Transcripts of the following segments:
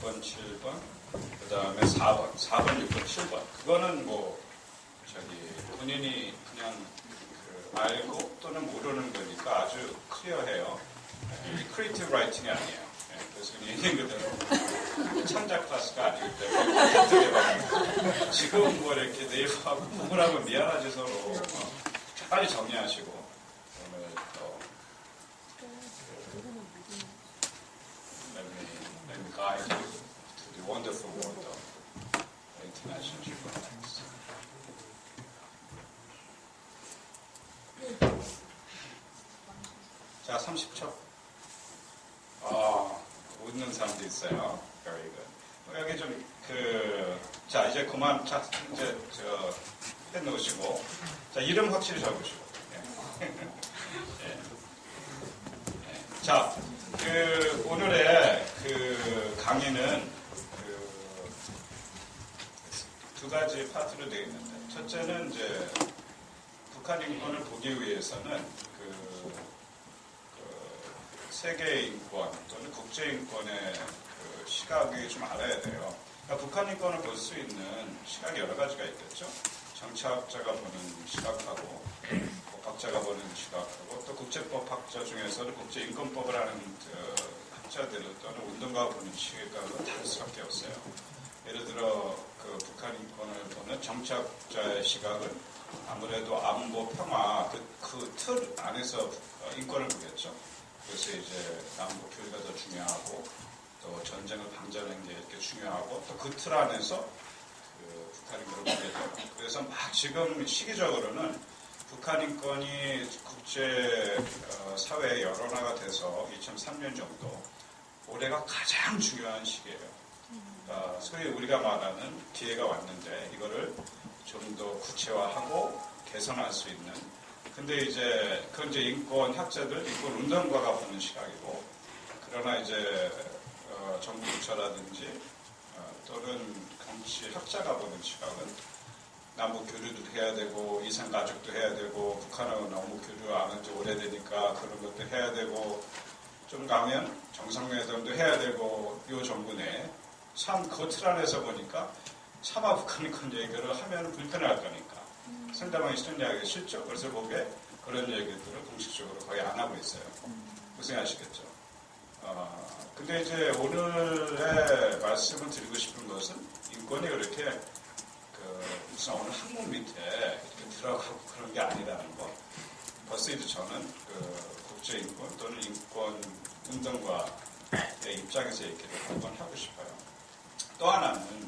6번, 7번, 그 다음에 4번, 6번, 7번. 그거는 뭐, 본인이 그냥 알고 또는 모르는 거니까 아주 클리어해요. 크리에이티브 라이팅이 아니에요. 그래서 얘기한 그대로 창작 클래스가 아니기 때문에 지금 뭐 이렇게 네이버하고 구글하고 미안하지 서로 빨리 정리하시고 오늘 또 Let me guide you to the wonderful world of international geopolitics. 자, 30초. 웃는 사람도 있어요. Very good. 여기 좀, 자, 이제 그만, 자, 이제, 해놓으시고. 자, 이름 확실히 적으시고. 예. 예. 자, 오늘의 강의는 두 가지 파트로 되어 있는데, 첫째는 이제, 북한 인권을 보기 위해서는 세계 인권 또는 국제 인권의 시각이 좀 알아야 돼요. 그러니까 북한 인권을 볼 수 있는 시각이 여러 가지가 있겠죠. 정치학자가 보는 시각하고 법학자가 보는 시각하고 또 국제법학자 중에서는 국제인권법을 하는 학자들 또는 운동가가 보는 시각은 다를 수밖에 없어요. 예를 들어 북한 인권을 보는 정치학자의 시각은 아무래도 안보, 평화 그 틀 안에서 인권을 보겠죠. 그래서 이제 남북 교류가 더 중요하고 또 전쟁을 방지하는 게 이렇게 중요하고 또 그 틀 안에서 북한 인권을 보게 돼요. 그래서 막 지금 시기적으로는 북한 인권이 국제 사회의 여론화가 돼서 2003년 정도 올해가 가장 중요한 시기예요. 소위 우리가 말하는 기회가 왔는데 이거를 좀 더 구체화하고 개선할 수 있는. 근데 이제 그건 이제 인권 학자들, 인권 운동가가 보는 시각이고, 그러나 이제 정부 부처라든지 또는 정치 학자가 보는 시각은 남북 교류도 해야 되고 이산 가족도 해야 되고 북한하고 너무 교류 안 한 지 오래되니까 그런 것도 해야 되고 좀 가면 정상회담도 해야 되고 요 정부 내에 참 그 틀 안에서 보니까 차마 북한 인권 얘기를 하면 불편할 거니까 상대방이 싫은 이야기가 싫죠. 그래서 보기에 그런 얘기들을 공식적으로 거의 안 하고 있어요. 무슨 아시겠죠? 근데 이제 오늘의 말씀을 드리고 싶은 것은 인권이 그렇게 무슨 어느 항목 밑에 이렇게 들어가고 그런 게 아니라는 거. 벌써 이제 저는 국제인권 또는 인권 운동가의 입장에서 얘기를 한번 하고 싶어요. 또 하나는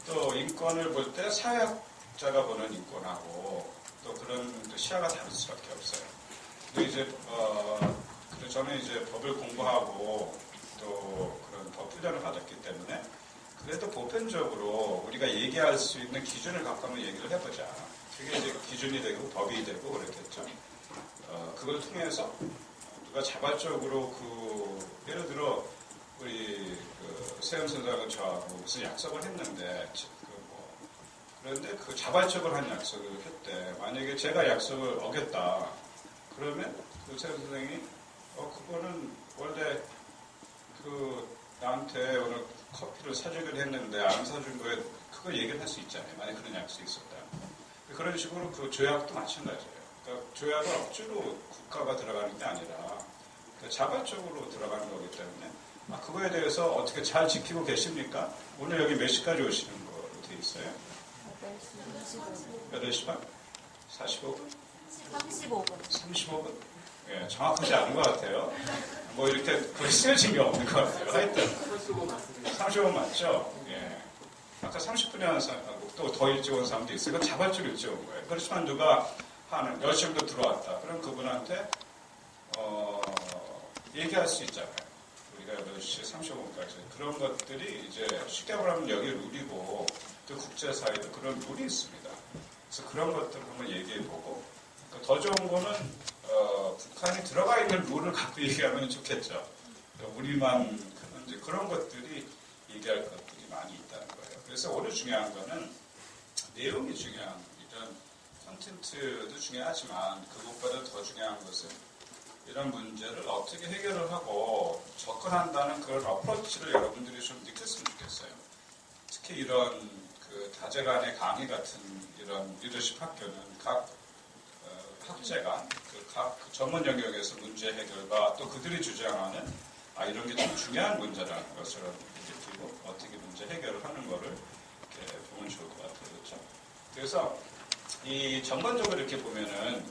또 인권을 볼 때 사회학자가 보는 인권하고 또 그런 시야가 다를 수밖에 없어요. 근데 이제 저는 이제 법을 공부하고 또 그런 법 훈련을 받았기 때문에 그래도 보편적으로 우리가 얘기할 수 있는 기준을 갖고 한번 얘기를 해보자. 그게 이제 기준이 되고 법이 되고 그렇겠죠. 그걸 통해서 누가 자발적으로 예를 들어 우리 세훈 선생하고 저하고 무슨 약속을 했는데 그런데 자발적으로 한 약속을 했대. 만약에 제가 약속을 어겼다. 그러면 세훈 선생이 그거는 원래 나한테 오늘 커피를 사주기로 했는데 안 사준 거에 그거 얘기를 할 수 있잖아요. 만약에 그런 약속이 있었다. 그런 식으로 조약도 마찬가지예요. 그러니까 조약은 억지로 국가가 들어가는 게 아니라 자발적으로 들어가는 거기 때문에 그거에 대해서 어떻게 잘 지키고 계십니까? 오늘 여기 몇 시까지 오시는 거로 돼 있어요? 8시 반? 45분? 35분. 35분? 예, 정확하지 않은 것 같아요. 뭐 이렇게 거의 쓰여진 게 없는 것 같아요. 하여튼 35분 맞죠? 예. 아까 30분에 하는 사람하고 또 더 일찍 온 사람도 있어요. 그건 자발적으로 일찍 온 거예요. 그렇지만 누가 하는 10시 정도 들어왔다. 그럼 그분한테 얘기할 수 있잖아요. 우리가 8시 35분까지. 그런 것들이 이제 쉽게 말하면 여기 룰이고 또 국제사회도 그런 룰이 있습니다. 그래서 그런 것들을 한번 얘기해보고 더 좋은 거는 북한이 들어가 있는 룰을 갖고 얘기하면 좋겠죠. 우리만 이제 그런 것들이 얘기할 것들이 많이 있다는 거예요. 그래서 오늘 중요한 거는 내용이 중요한 이런 콘텐츠도 중요하지만 그것보다 더 중요한 것은 이런 문제를 어떻게 해결을 하고 접근한다는 그런 어프로치를 여러분들이 좀 느꼈으면 이런 그 다재간의 강의 같은 이런 리더십 학교는 각 학제가 각 전문 영역에서 문제 해결과 또 그들이 주장하는 이런 게 좀 중요한 문제라는 것을 느끼고 어떻게 문제 해결을 하는 거를 이렇게 보면 좋을 것 같아요. 그렇죠? 그래서 이 전반적으로 이렇게 보면은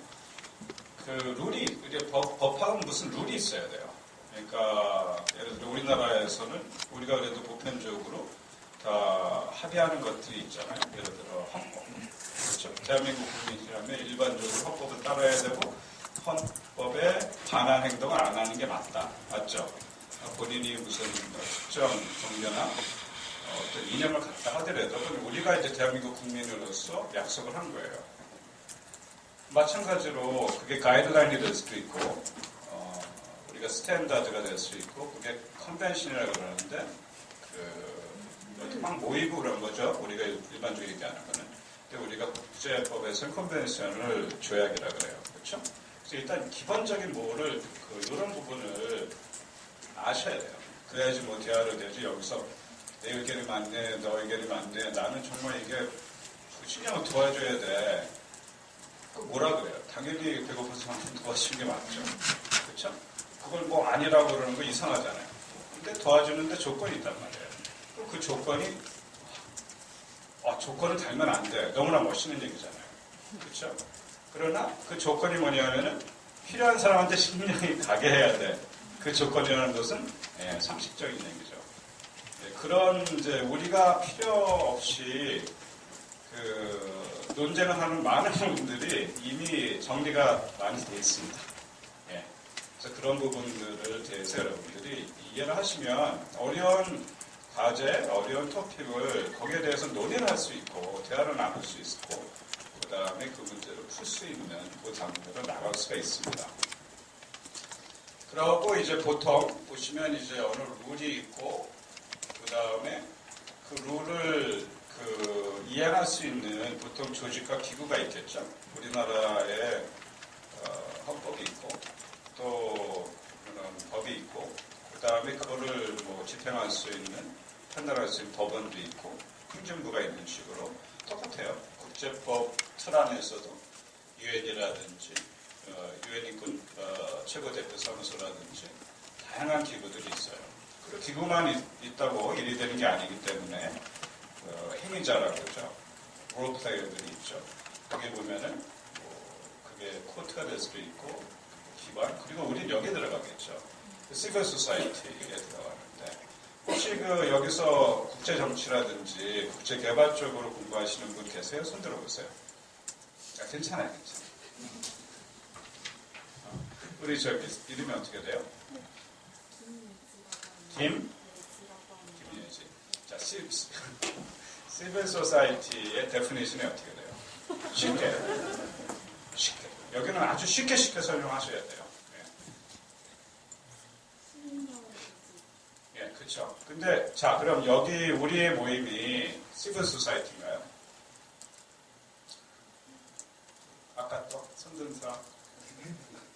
그 룰이 이제 법학은 무슨 룰이 있어야 돼요. 그러니까 예를 들어 우리나라에서는 우리가 그래도 보편적으로 다 합의하는 것들이 있잖아요. 예를 들어 헌법. 그렇죠. 대한민국 국민이라면 일반적으로 헌법을 따라야 되고 헌법에 반한 행동을 안 하는 게 맞다. 맞죠? 본인이 무슨 특정 종교나 어떤 이념을 갖다 하더라도 우리가 이제 대한민국 국민으로서 약속을 한 거예요. 마찬가지로 그게 가이드라인이 될 수도 있고 우리가 스탠다드가 될 수 있고 그게 컨벤션이라고 그러는데 막 모이고 그런 거죠. 우리가 일반적으로 얘기하는 거는. 근데 우리가 국제법에서는 컨벤션을 조약이라 그래요. 그렇죠? 그래서 일단 기본적인 뭐를 이런 부분을 아셔야 돼요. 그래야지 뭐 대화를 되지. 여기서 내 의견이 맞네, 너 의견이 맞네. 나는 정말 이게 신경을 도와줘야 돼. 그 뭐라 그래요? 당연히 배고픈 사람은 도와주는 게 맞죠. 그렇죠? 그걸 뭐 아니라고 그러는 거 이상하잖아요. 근데 도와주는데 조건이 있단 말이에요. 그럼 그 조건이 조건을 달면 안 돼. 너무나 멋있는 얘기잖아요. 그렇죠? 그러나 그 조건이 뭐냐면은 필요한 사람한테 신경이 가게 해야 돼. 그 조건이라는 것은 상식적인 얘기죠. 그런 이제 우리가 필요 없이 논쟁을 하는 많은 분들이 이미 정리가 많이 되어 있습니다. 그래서 그런 부분들을 대해서 여러분들이 이해를 하시면 어려운 과제, 어려운 토픽을 거기에 대해서 논의를 할 수 있고 대화를 나눌 수 있고 그 다음에 그 문제를 풀 수 있는 그 단계로 나갈 수가 있습니다. 그러고 이제 보통 보시면 이제 어느 룰이 있고 그 다음에 그 룰을 이해할 수 있는 보통 조직과 기구가 있겠죠. 우리나라에 헌법이 있고 또 그런 법이 있고 그 다음에 그거를 뭐 집행할 수 있는 판단할 수 있는 법원도 있고 행정부가 있는 식으로 똑같아요. 국제법 틀 안에서도 유엔이라든지 유엔 인권 최고대표 사무소라든지 다양한 기구들이 있어요. 그 기구만 있다고 일이 되는 게 아니기 때문에 행위자라고 그러죠. 롤플레이어들이 있죠. 거기 보면은 그게 코트가 될 수도 있고 기관 그리고 우리는 여기에 들어가겠죠. 시빌 소사이티에 들어가는데 혹시 여기서 국제 정치라든지 국제 개발 쪽으로 공부하시는 분 계세요? 손 들어보세요. 괜찮아요, 괜찮아요. 우리 저기 이름이 어떻게 돼요? 김예지. 자, 시빌 소사이티의 데피니션이 어떻게 돼요? 쉽게. 여기는 아주 쉽게 설명하셔야 돼요. 그렇죠. 근데 자, 그럼 여기 우리의 모임이 시빌 소사이티인가요? 아까 또 손든 사람.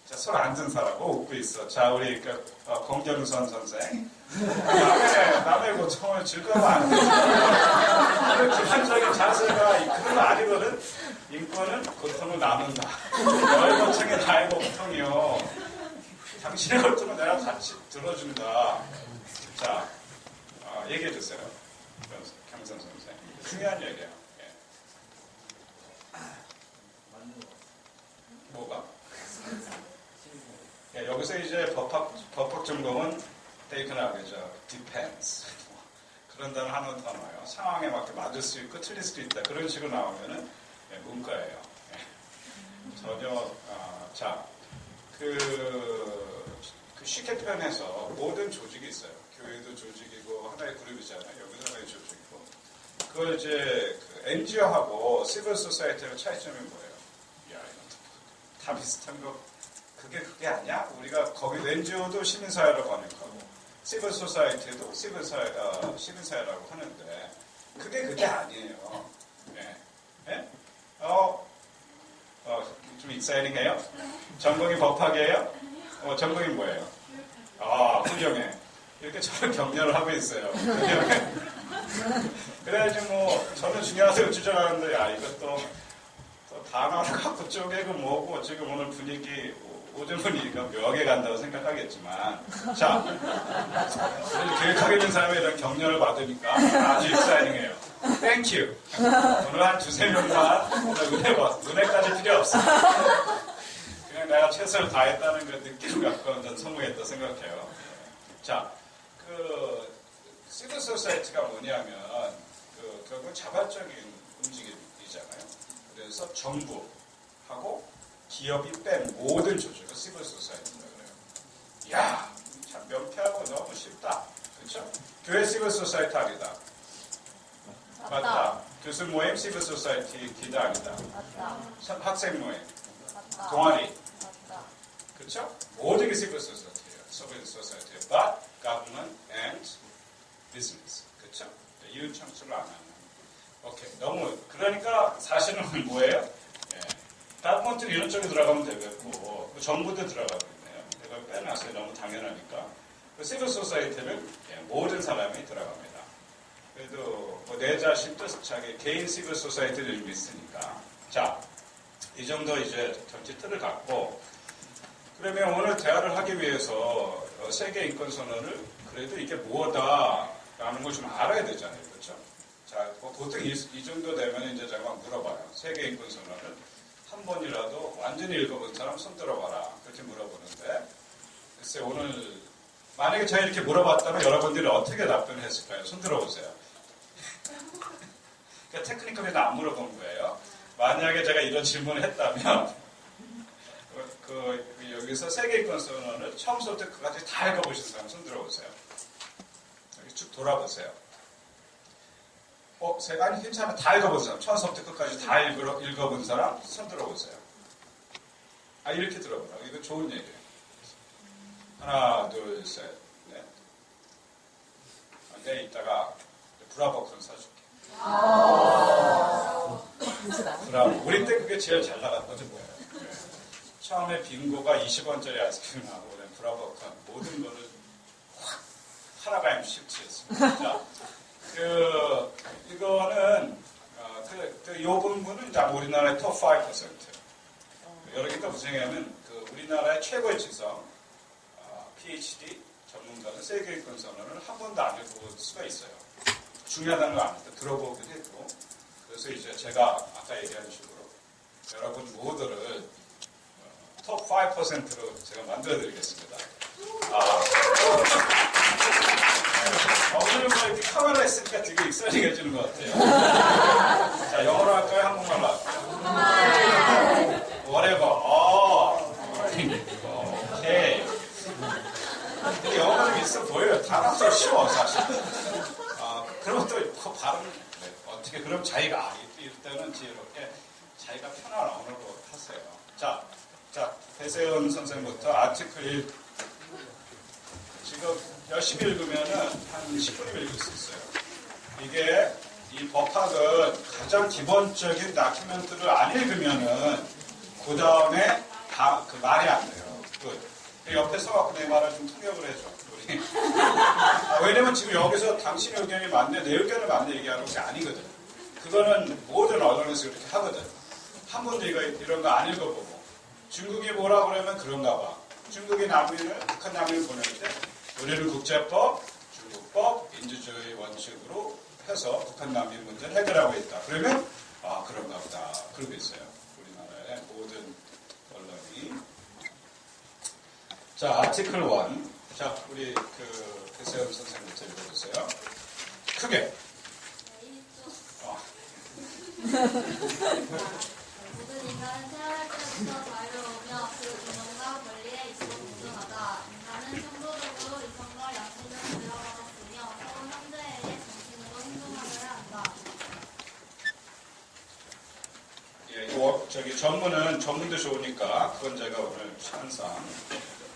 자, 손 안 든 사람. 웃고 있어. 자, 우리 공경선 선생. 남의 고통을 즐거워 안 돼. 이런 기본적인 자세가 그런 거 아니거든. 인권은 고통을 나눈다. 너의 고통이 나의 고통이요. 당신의 고통은 내가 같이 들어준다. 자, 얘기해 주세요. 경선 선생. 중요한 얘기야. 뭐가? 여기서 이제 법학 전공은 되게 나오겠죠. depends. 그런 단어 하나 더 나와요. 상황에 맞게 맞을 수 있고 틀릴 수도 있다. 그런 식으로 나오면은 문과예요. 전혀 자, 쉽게 표현해서 모든 조직이 있어요. 교회도 조직이고 하나의 그룹이잖아요. 여기도 하나의 조직이고. 그걸 이제 NGO하고 시빌 소사이티의 차이점이 뭐예요? 다 비슷한 거. 그게 아니야? 우리가 거기 NGO도 시민사회로 번역하고 시빌 소사이티도 시민사회라고 하는데 그게 아니에요. 네? 좀 익사이팅해요? 전공이 법학이에요? 전공이 뭐예요? 훌륭해. 이렇게 저를 격려를 하고 있어요. 훌륭해. 그래야지 뭐 저는 중요하다고 주장하는데 야 이것도 또 단어를 갖고 쪼개고 뭐고 지금 오늘 분위기 오전 분위기가 묘하게 간다고 생각하겠지만 자 교육하게 된 사람에 이런 격려를 받으니까 아주 익사이팅해요. 땡큐. 오늘 한 두세 명만 은혜까지 필요 없어. 그냥 내가 최선을 다했다는 그 느낌을 갖고 전 성공했다 생각해요. 자, 시빌 소사이티가 뭐냐면 결국 자발적인 움직임이잖아요. 그래서 정부하고 기업이 뺀 모든 조직을 시빌 소사이티라고 그래요. 이야, 참 명쾌하고 너무 쉽다. 그렇죠? 교회 시빌 소사이티 아니다. 맞다. 교수 모임 시빌 소사이티 기다 아니다. 맞다. 학생 모임, 맞다. 동아리. 맞다. 그렇죠? 모든 게 시빌 소사이티예요. 시빌 소사이티예요. But government and business. 그렇죠? 이윤 창출을 안 하는. 오케이. 너무 그러니까 사실은 뭐예요? 예. government는 이런 쪽에 들어가면 되겠고 정부도 들어가고 있네요. 이걸 빼놨어요. 너무 당연하니까. 시빌 소사이티는 모든 사람이 들어갑니다. 그래도 내 자신도 자기 개인 시빌 소사이티를 좀 있으니까. 자, 이 정도 이제 전체 틀을 갖고 그러면 오늘 대화를 하기 위해서 세계 인권 선언을 그래도 이게 뭐다라는 걸 좀 알아야 되잖아요, 그렇죠? 자, 보통 이 정도 되면 이제 제가 물어봐요. 세계 인권 선언을 한 번이라도 완전히 읽어본 사람 손 들어봐라 그렇게 물어보는데 글쎄 오늘 만약에 제가 이렇게 물어봤다면 여러분들이 어떻게 답변했을까요? 손 들어보세요. 그러니까 테크니컬리는 안 물어본 거예요. 만약에 제가 이런 질문을 했다면 여기서 세계인권 선언을 처음부터 끝까지 다 읽어보신 사람 손 들어보세요. 여기 쭉 돌아보세요. 아니 괜찮아. 다 읽어본 사람. 처음부터 끝까지 다 읽어본 사람 손 들어보세요. 아 이렇게 들어보라고. 이거 좋은 얘기예요. 하나 둘 셋 넷. 내 이따가 브라보콘 사줄게. 브라보. 우리 때 그게 제일 잘 나갔거든 뭐예요. 처음에 빙고가 20원짜리 아이스크림 하고 브라보콘 모든 거를 확 하나가 실치했습니다. 자, 이거는 요 부분은 이제 우리나라의 톱 5%. 여러분께서 무슨 얘기냐면 우리나라의 최고의 지성 PhD 전문가는 세계인권 선언을 한 번도 안 읽어볼 수가 있어요. 중요하다는 거 아닌데 들어보기도 했고 그래서 이제 제가 아까 얘기한 식으로 여러분 모두를 톱 5%로 제가 만들어드리겠습니다. 오늘은 뭐 이렇게 카메라 있으니까 되게 익사이팅해지는 것 같아요. 자, 영어로 할까요? 한국말로 할까요? whatever. 오케이. 근데 영어가 좀 있어 보여요. 단어도 쉬워, 사실. 그럼 또 발음, 어떻게, 그럼 자기가, 이럴 때는 지혜롭게 자기가 편한 언어로 하세요. 자, 배세훈 선생부터 아티클 1. 지금 열심히 읽으면은 한 10분이면 읽을 수 있어요. 이게, 이 법학은 가장 기본적인 다큐멘트를 안 읽으면은, 그 다음에 그 말이 안 돼요. 옆에 서갖고 내 말을 좀 통역을 해줘. 우리. 왜냐면 지금 여기서 당신의 의견이 맞네, 내 의견을 맞네 얘기하는 게 아니거든. 그거는 모든 언론에서 이렇게 하거든. 한 번도 이런 거 안 읽어보고. 중국이 뭐라 그러면 그런가 봐. 중국이 북한 난민을 보낼 때 우리는 국제법, 중국법, 민주주의 원칙으로 해서 북한 난민 문제를 해결하고 있다. 그러면 그런가 보다. 그러고 있어요. 우리나라의 모든 언론이. 자, 아티클 1. 자, 우리 배세훈 선생님부터 읽어주세요. 크게. 모든 인간은 태어날 때부터 자유로우며 그 존엄과 권리에 있어 공존하다. 인간은 창조적으로 이성과 양심을 부여받았으며 서로 상대에게 정신으로 행동하여야 한다. 예, 전문도 좋으니까 그건 제가 오늘 항상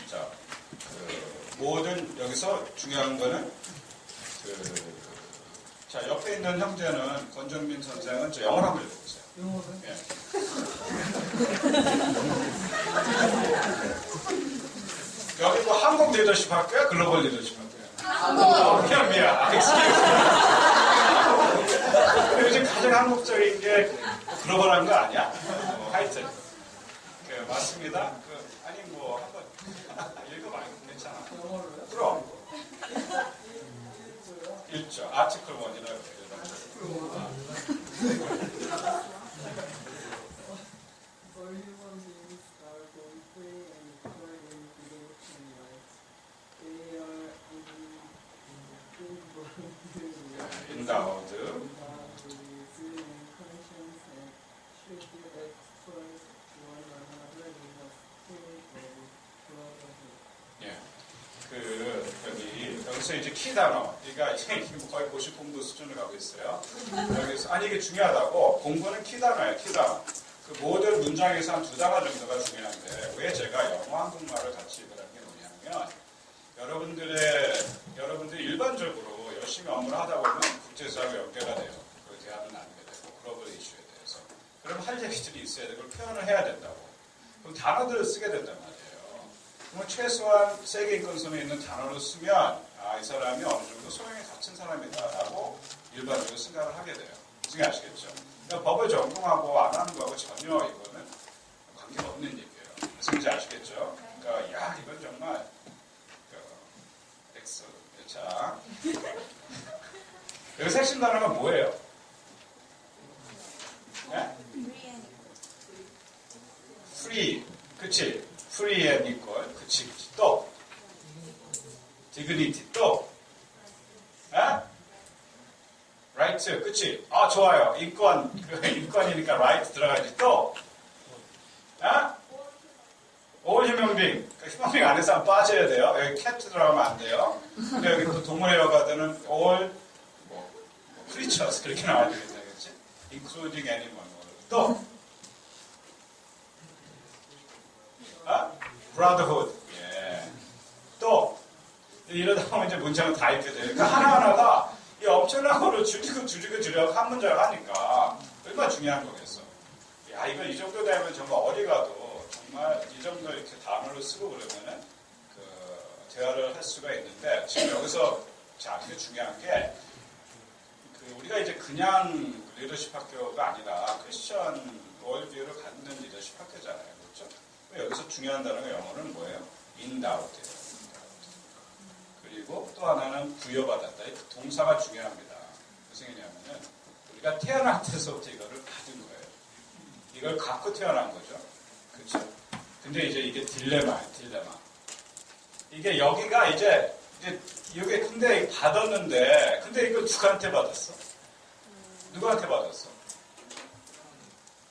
자, 모든 여기서 중요한 거는 자, 옆에 있는 형제는 권정민 선생은 저 영어로 한번 읽어보세요. 영어로요? 예. 여기 뭐 한국 리더십 학교야? 글로벌 리더십 학교야? 한국! 그냥 미안. 굉장히 한국적인 게 글로벌한 거 아니야? 하여튼 맞습니다. 아니 뭐 한번 읽어봐요. 괜찮아. 영어로요? 그럼 1조 아티클 1이라고 For human beings are born free and equal in creation rights. They are inborn 인다우드 reason and conscience and should express one another in a spirit of brotherhood. 여기서 이제 키 단어, 그러니까 이게 거의 고시 공부 수준을 가고 있어요. 여기서 아니 이게 중요하다고 공부는 키 단어예요, 키 단어. 그 모든 문장에서 한 2단어 정도가 중요한데 왜 제가 영어 한국말을 같이 읽으라는 게 뭐냐면 여러분들이 일반적으로 열심히 업무를 하다 보면 국제사회와 연계가 돼요. 그 대화를 나누게 되고 글로벌 이슈에 대해서. 그럼 할 얘기들이 있어야 되고 표현을 해야 된다고. 그럼 단어들을 쓰게 된단 말이에요. 그러면 최소한 세계 인권선에 있는 단어를 쓰면 이 사람이 어느 정도 소양이 갖춘 사람이다라고 일반적으로 생각을 하게 돼요. 무슨 아시겠죠? 그러니까 법을 전공하고 안 하는 거하고 전혀 이거는 관계가 없는 얘기예요. 무슨 아시겠죠? 그러니까 이건 정말 엑셀. 자, 여기서 핵심 단어가 뭐예요? 네? free, 그치? free and equal, 그치? 또 dignity, 또 right, 그치? 좋아요. 인권이니까 right 들어가야지. 또 all human being, human being 안에서 한번 빠져야 돼요. 여기 cat 들어가면 안 돼요. 근데 여기 또 동물의 여가들은 all creatures 그렇게 나와야 되겠다, 그치? including animal. 또 brotherhood. 예. 또 이러다 보면 이제 문장은 다 읽게 돼요. 그러니까 하나하나가 이 엄청난 거를 줄이고 한 문장을 하니까 얼마나 중요한 거겠어. 이거 이 정도 되면 정말 어디 가도 정말 이 정도 이렇게 단어를 쓰고 그러면은 대화를 할 수가 있는데 지금 여기서 이게 중요한 게 우리가 이제 그냥 리더십 학교가 아니라 크리스천 월드뷰를 갖는 리더십 학교잖아요. 그렇죠? 여기서 중요한 단어가 영어는 뭐예요? 인다우트예요. 그리고 또 하나는 부여받았다. 이 동사가 중요합니다. 무슨 얘기냐면은 우리가 태어날 때서부터 이거를 받은 거예요. 이걸 갖고 태어난 거죠. 그렇죠? 근데 이제 이게 딜레마예요. 딜레마. 이게 여기가 이게 근데 받았는데 근데 이거 누구한테 받았어? 누구한테 받았어?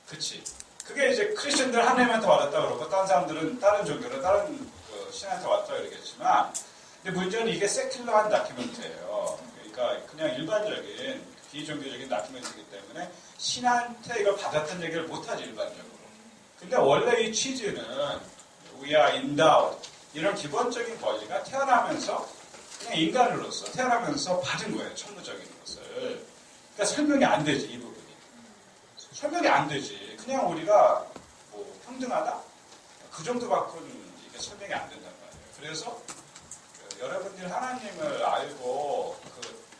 그치? 그게 이제 크리스천들 하나님한테 받았다 그러고 다른 사람들은 다른 종교는 다른 신한테 왔다 그러겠지만 근데 문제는 이게 세큘러한 다큐멘트예요. 그러니까 그냥 일반적인 비종교적인 다큐멘트이기 때문에 신한테 이걸 받았던 얘기를 못하지 일반적으로. 근데 원래 이 취지는 We are endowed 이런 기본적인 권리가 태어나면서 그냥 인간으로서 태어나면서 받은 거예요. 천부적인 것을. 그러니까 설명이 안 되지 이 부분이. 설명이 안 되지. 그냥 우리가 뭐 평등하다? 그 정도 갖고는 이게 설명이 안 된단 말이에요. 그래서 여러분들이 하나님을 알고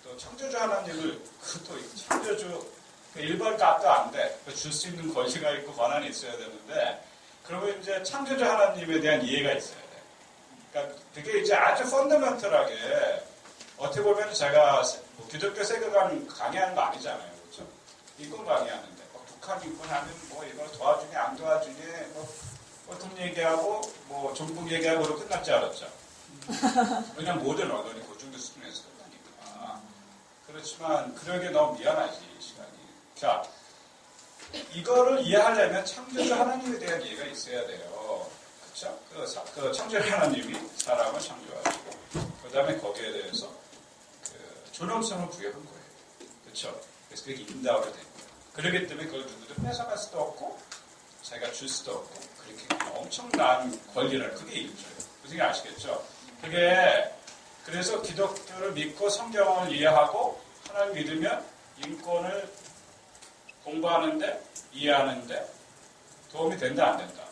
또 창조주 하나님을 또 창조주 일반 값도 안 돼. 줄 수 있는 권리가 있고 권한이 있어야 되는데 그러면 이제 창조주 하나님에 대한 이해가 있어야 돼. 그러니까 그게 이제 아주 펀더멘털하게 어떻게 보면 제가 기독교 세계관 강의하는 거 아니잖아요. 그렇죠? 인권 강의하는데 북한 인권하면 뭐 이걸 도와주니 안 도와주니 보통 얘기하고 뭐 종북 얘기하고로 끝날 줄 알았죠. 왜냐면 모든 언론이 그 정도 수준에서 끝나니까. 그렇지만 그러게 너무 미안하지 시간이. 자, 이거를 이해하려면 창조주 하나님에 대한 이해가 있어야 돼요. 그렇죠? 그 창조주 하나님이 사람을 창조하시고 그 다음에 거기에 대해서 존엄성을 부여한 거예요. 그렇죠? 그래서 그게 인다우가 된 거예요. 그렇기 때문에 그걸 누구도 뺏어갈 수도 없고 자기가 줄 수도 없고 그렇게 엄청난 권리를 그게 일조예요. 무슨 얘기 아시겠죠? 그게 그래서 기독교를 믿고 성경을 이해하고 하나님 믿으면 인권을 공부하는데 이해하는데 도움이 된다 안 된다?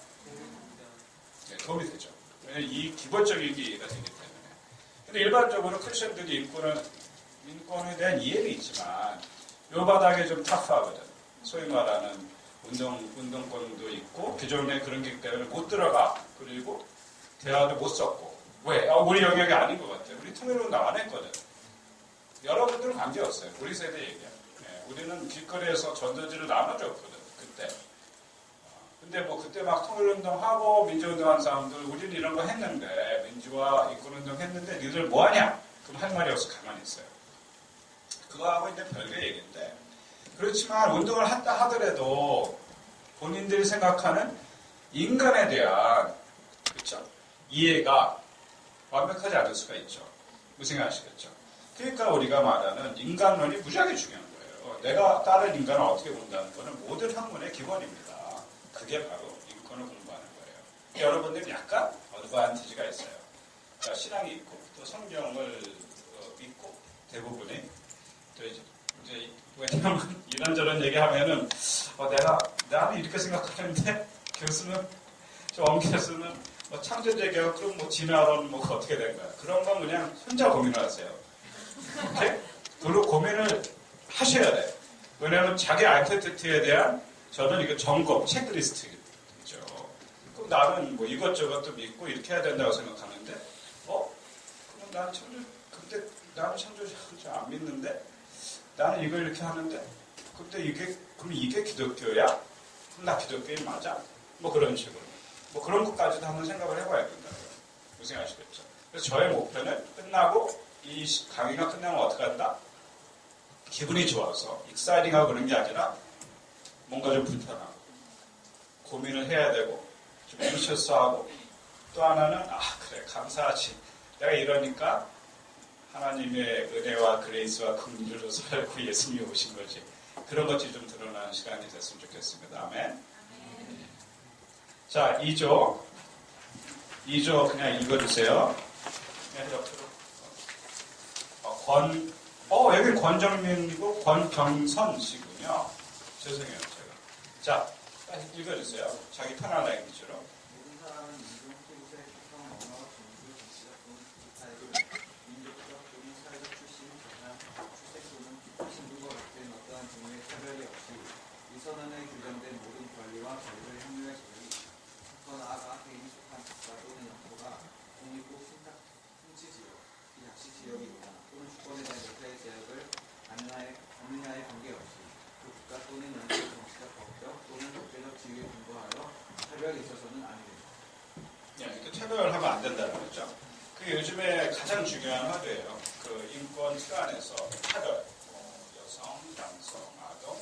네, 도움이 되죠. 왜냐하면 이 기본적인 게 이해가 되기 때문에. 근데 일반적으로 크리스천들이 인권에 대한 이해는 있지만 요 바닥에 좀 타프하거든. 소위 말하는 운동권도 있고, 기존에 그런 게 때문에 못 들어가. 그리고 대화도 못 썼고. 왜? 우리 영역이 아닌 것 같아요. 우리 통일운동 안 했거든. 여러분들은 관계없어요. 우리 세대 얘기야. 우리는 길거리에서 전도지를 나눠줬거든, 그때. 근데 뭐 그때 막 통일운동하고 민주운동한 사람들, 우리는 이런 거 했는데, 민주화 인권운동 했는데, 니들 뭐 하냐? 그럼 할 말이 없어 가만히 있어요. 그거하고 이제 별개 얘기인데, 그렇지만 운동을 한다 하더라도 본인들이 생각하는 인간에 대한, 그쵸? 이해가 완벽하지 않을 수가 있죠. 무슨 생각하시겠죠? 그러니까 우리가 말하는 인간론이 무지하게 중요한 거예요. 내가 다른 인간을 어떻게 본다는 것은 모든 학문의 기본입니다. 그게 바로 인권을 공부하는 거예요. 여러분들은 약간 어드밴티지가 있어요. 자, 신앙이 있고 또 성경을 믿고 대부분이 또 이제 왜냐면 이런저런 얘기하면은 나는 이렇게 생각하는데 교수는 엄 교수는 뭐 창조제개혁 그럼 뭐 진화론 뭐 어떻게 된 거야? 그런 건 그냥 혼자 고민을 하세요. 이렇게 그리고 고민을 하셔야 돼. 왜냐하면 자기 아이덴티티에 대한 저는 이거 점검 체크리스트죠. 그럼 나는 뭐 이것저것도 믿고 이렇게 해야 된다고 생각하는데, 그럼 나는 근데 나는 창조주 안 믿는데, 나는 이걸 이렇게 하는데, 그럼 이게 기독교야? 그럼 나 기독교인 맞아? 뭐 그런 식으로. 뭐 그런 것까지도 한번 생각을 해봐야 된다고요. 무슨 아시겠죠? 그래서 저의 목표는 끝나고 이 강의가 끝나면 어떻게 한다? 기분이 좋아서 익사이딩하고 그런 게 아니라 뭔가 좀 불편하고 고민을 해야 되고 좀 앵셔스하고 또 하나는 그래 감사하지. 내가 이러니까 하나님의 은혜와 그레이스와 긍휼로 살고 예수님이 오신 거지. 그런 것이 좀 드러나는 시간이 됐으면 좋겠습니다. 아멘. 자, 2조 그냥 읽어주세요. 네, 옆으로. 여기 권정민이고 권경선 씨군요. 죄송해요, 제가. 자, 읽어주세요. 자기 편안하게 위주로. 모든 사람은 인종, 피부색, 특성, 언어, 종교, 정치적 또는 사회적, 민족적 또는 사회적 출신, 전향, 출생 또는 신분과 같은 어떠한 종류의 차별이 없이 이 선언에 규정된 모든 권리와 자유를 행유할 자유, 더 나아가 개인이 속한 국가 또는 영토가 독립국 통치지역, 비자치 지역이거나 또는 주권에 대한 여타의 제약을 받느냐에 관계없이 그 국가 또는 영토의 정치적, 법적 또는 국제적 지위에 근거하여 차별이 있어서는 아니됩니다. 이렇게 차별하면 안 된다는 거죠. 그게 요즘에 가장 중요한 화두예요. 그 인권 틀 안에서 차별, 여성, 남성, 아동,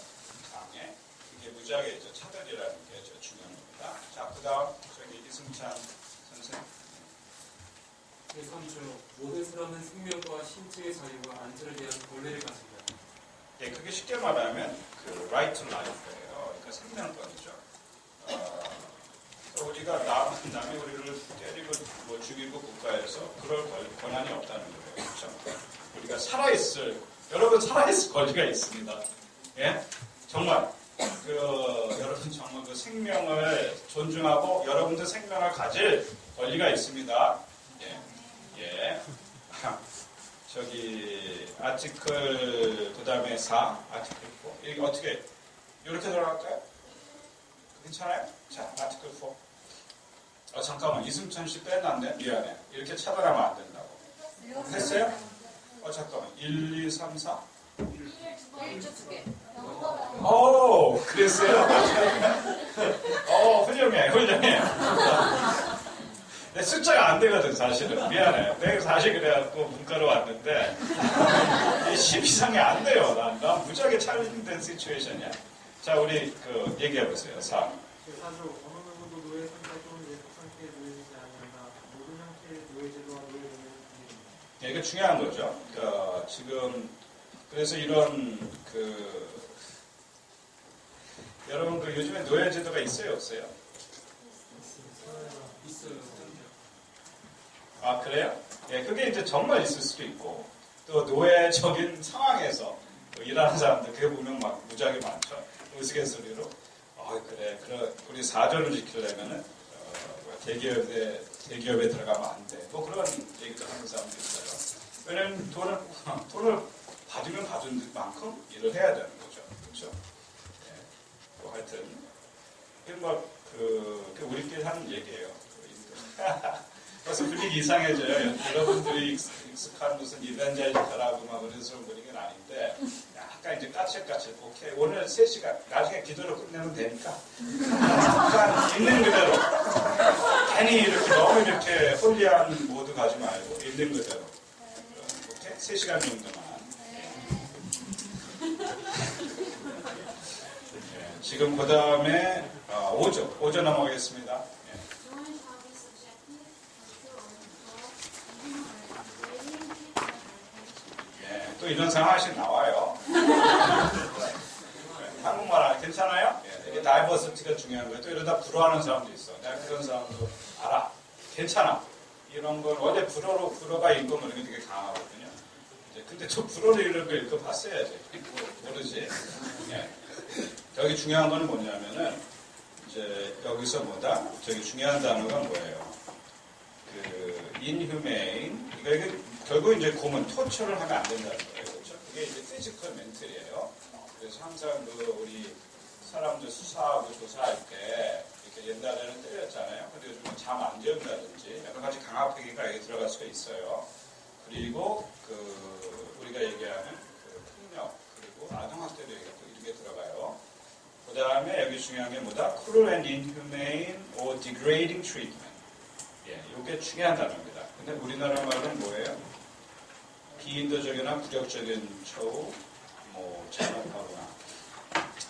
장애, 이게 무지하게 있죠. 차별이라는 게 제일 중요한 겁니다. 자, 그 다음 저기 이승찬 선생님. 제3조 모든 사람은 생명과 신체의 자유와 안전에 대한 권리를 가진다. 그게 쉽게 말하면 그 right to life예요. 그러니까 생명권이죠. 우리가 남이 우리를 때리고 뭐 죽이고 국가에서 그럴 권한이 없다는 거예요. 그렇죠? 우리가 여러분 살아있을 권리가 있습니다. 예? 정말 여러분 정말 그 생명을 존중하고 여러분도 생명을 가질 권리가 있습니다. 예. 저기 아티클 그다음에 4 아티클 4 이게 어떻게 이렇게 돌아갈까요? 괜찮아요? 자, 아티클 4. 잠깐만 이승찬 씨 빼놨네. 미안해. 이렇게 차별하면 안 된다고. 했어요? 잠깐만 1, 2, 3, 4 1주 2개. 그랬어요? 훌륭해. 내 숫자가 안 되거든, 사실은. 미안해. 내가 사실 그래갖고 문과로 왔는데, 10 이상이 안 돼요. 난 무지하게 챌린징된 시츄에이션이야. 자, 우리, 얘기해보세요. 4. 제4조 어느 누구도 노예 상태 또는 예속 상태에 노예되지 아니한다. 모든 형태의 노예제도와 노예제도는 비례됩니다. 이거 중요한 거죠. 지금, 그래서 이런, 여러분, 요즘에 노예제도가 있어요, 없어요? 있어요. 그래요? 그게 이제 정말 있을 수도 있고, 또 노예적인 상황에서 일하는 사람들, 그게 보면 막 무지하게 많죠. 우스갯소리로, 그래, 우리 4조를 지키려면은, 대기업에 들어가면 안 돼. 뭐 그런 얘기도 하는 사람도 있어요. 왜냐면 돈을 받으면 받은 만큼 일을 해야 되는 거죠. 그렇죠? 예. 뭐 하여튼 이게 우리끼리 하는 얘기예요. 그래서 분위기 이상해져요. 여러분들이 익숙한 무슨 이벤젤리카라고 막 그런 소리 분위기는 아닌데 약간 이제 까칠까칠. 오케이 오늘 3시간 나중에 기도로 끝내면 되니까 약간 있는 그대로 괜히 이렇게 너무 이렇게 홀리한 모드 가지 말고 있는 그대로 오케이 3시간 정도만. 예, 지금 그 다음에 5조 넘어가겠습니다. 또 이런 상황이 나와요. 한국말 괜찮아요? 이게 다이버시티가 중요한 거예요. 또 이러다 불어하는 사람도 있어. 내가 그런 사람도 알아. 괜찮아. 이런 건 원래 불어가 읽으면 이게 되게 강하거든요. 근데 저 불어를 이런 거 읽어봤어야지. 모르지. 예. 여기 중요한 건 뭐냐면은 이제 여기서 저기 중요한 단어가 뭐예요? inhumane. 이게 결국 이제 고문, 토처를 하면 안 된다는 거예요. 그렇죠? 그게 이제 피지컬 멘틀이에요. 그래서 항상 우리 사람들 수사하고 조사할 때 이렇게 옛날에는 때렸잖아요. 근데 요즘은 잠 안 재운다든지 여러 가지 강압행위가 여기 들어갈 수가 있어요. 그리고 우리가 얘기하는 폭력, 그리고 아동학대도 얘기하고 이렇게 들어가요. 그 다음에 여기 중요한 게 뭐다? cruel and inhumane or degrading treatment. 예, 이게 중요한 단어입니다. 근데 우리나라 말은 뭐예요? 비인도적이나 굴욕적인 처우, 잔혹하거나.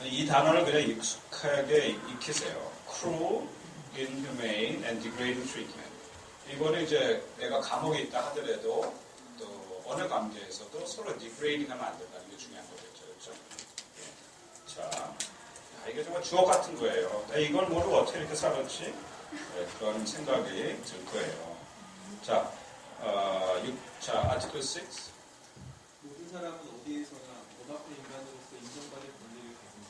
이 단어를 그냥 익숙하게 익히세요. cruel, inhumane, and degrading treatment. 이거는 이제 내가 감옥에 있다 하더라도 또 어느 관계에서도 서로 degrading 하면 안 된다는 게 중요한 거겠죠. 그렇죠? 자, 이게 정말 주옥 같은 거예요. 이걸 모르고 어떻게 이렇게 살았지? 네, 그런 생각이 들 거예요. 자, 아티클 6. 모든 사람은 어디에서나 법앞의 인간으로서 인정받을 권리를 가진다.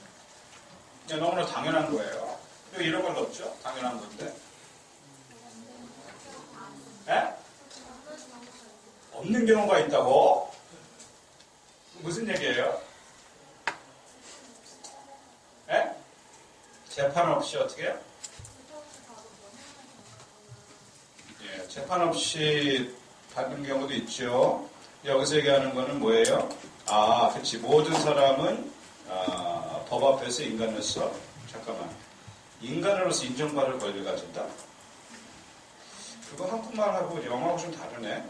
네, 너무나 당연한 거예요. 그리고 이런 걸 넣었죠? 당연한 건데. 에? 없는 경우가 있다고? 무슨 얘기예요? 에? 재판 없이 어떻게 해요? 예, 재판 없이 받는 경우도 있죠. 여기서 얘기하는 거는 뭐예요? 그렇지. 모든 사람은 법 앞에서 인간으로서 인간으로서 인정받을 권리를 가진다. 그거 한국말하고 영어하고 좀 다르네.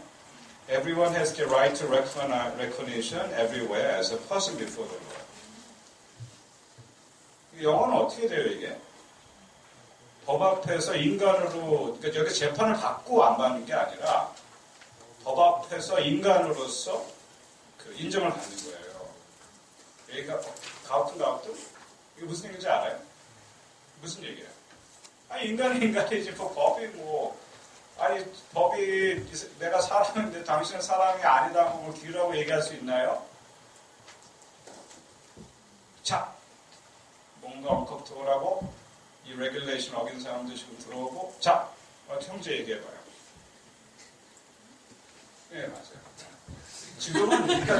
Everyone has the right to recognition everywhere as a person before the law. 영어는 어떻게 돼요, 이게? 법 앞에서 인간으로, 그러니까 여기 재판을 받고 안 받는 게 아니라 법 앞에서 인간으로서 인정을 받는 거예요. 여기가 가우튼? 이게 무슨 얘기인지 알아요? 무슨 얘기예요? 인간은 인간이지, 법이 내가 사람인데 당신은 사람이 아니다고 기라고 얘기할 수 있나요? 자, 뭔가 언컴포터블하고 이 레귤레이션 어긴 사람들 지금 들어오고 자, 형제 얘기해봐요. 네, 맞아요. 지금은 그러니까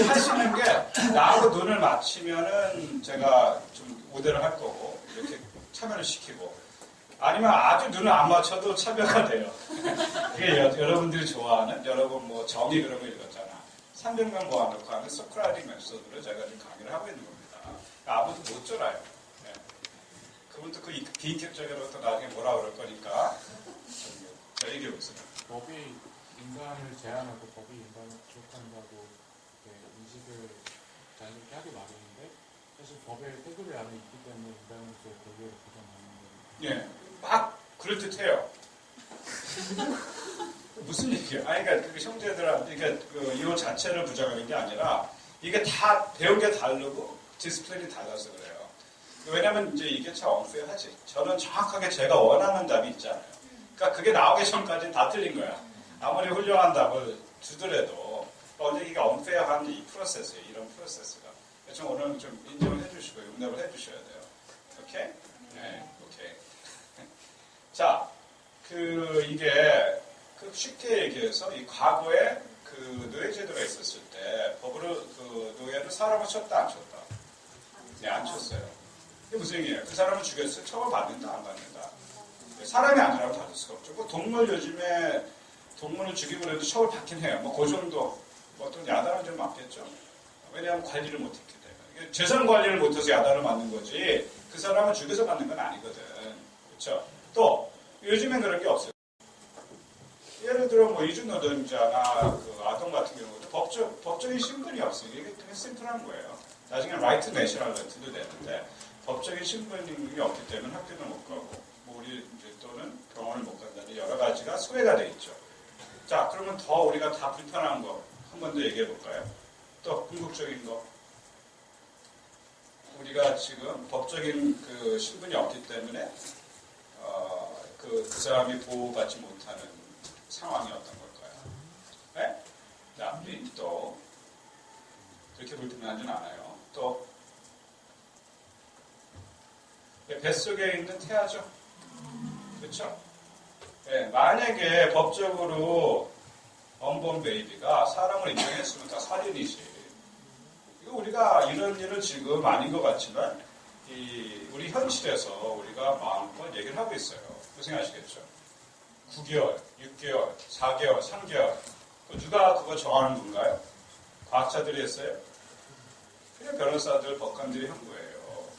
할 수 있는 게 나하고 눈을 맞추면은 제가 좀 우대를 할 거고 이렇게 참여를 시키고 아니면 아주 눈을 안 맞춰도 참여가 돼요. 그게 여러분들이 좋아하는 여러분 정의 그런 거 읽었잖아. 300명 모아놓고 하는 소크라틱 메소드로 제가 지금 강의를 하고 있는 겁니다. 아무도 못 쫄아요. 네. 그분도 그 비인격적으로 또 나중에 뭐라 그럴 거니까 저 얘기 없어요. 법이 인간을 제한하고 법이 인간을 구속한다고 인식을 자연스럽게 하기 마련인데 사실 법의 테두리 안에 있기 때문에 인간으로서의 권리를 보장하는 거예요. 예, 막 그럴듯해요. 무슨 얘기예요? 그러니까 그 형제들한테 이거 자체를 부정하는 게 아니라 이게 다 배운 게 다르고 디스플레이이 달라서 그래요. 왜냐면 이제 이게 참 unfair하지. 저는 정확하게 제가 원하는 답이 있잖아요. 그러니까 그게 나오기 전까지는 다 틀린 거야. 아무리 훌륭한 답을 주더라도 원래 이게 unfair한 이 프로세스예요. 이런 프로세스가. 그래서 오늘 좀 인정을 해주시고 용납을 해주셔야 돼요. 오케이? 네, 오케이. 자, 이게 쉽게 얘기해서 이 과거에 그 노예제도가 있었을 때 법으로 그 노예를 사람을 쳤다 안 쳤다? 네, 안 쳤어요. 이게 무슨 얘기예요? 그 사람을 죽였어요. 처벌 받는다 안 받는다? 사람이 아니라고 받을 수가 없죠. 뭐 동물 요즘에 동물을 죽이고 그래도 처벌 받긴 해요. 뭐 그 정도 어떤 야단은 좀 맞겠죠. 왜냐하면 관리를 못했기 때문에. 재산 관리를 못해서 야단을 맞는 거지 그 사람을 죽여서 받는 건 아니거든. 그렇죠? 또 요즘엔 그런 게 없어요. 예를 들어 뭐 이주노동자나 그 아동 같은 경우도 법적인 신분이 없어요. 이게 되게 심플한 거예요. 나중에 라이트 내셔널리티도 되는데 법적인 신분이 없기 때문에 학교도 못 가고 뭐 우리 이제 또는 병원을 못 간다는 여러 가지가 소외가 돼 있죠. 자, 그러면 더 우리가 다 불편한 거 한 번 더 얘기해 볼까요? 또 궁극적인 거. 우리가 지금 법적인 그 신분이 없기 때문에 그 사람이 보호받지 못하는 상황이 어떤 걸까요? 네? 남들이 또 그렇게 불편하진 않아요. 또 뱃속에 있는 태아죠. 그렇죠? 네, 만약에 법적으로 언본 베이비가 사람을 인정했으면 다 살인이지. 이거 우리가 이런 일은 지금 아닌 것 같지만 우리 현실에서 우리가 마음껏 얘기를 하고 있어요. 무슨 아시겠죠? 9개월, 6개월, 4개월, 3개월. 누가 그거 정하는 건가요? 과학자들이 했어요? 그냥 변호사들, 법관들이 한 거예요.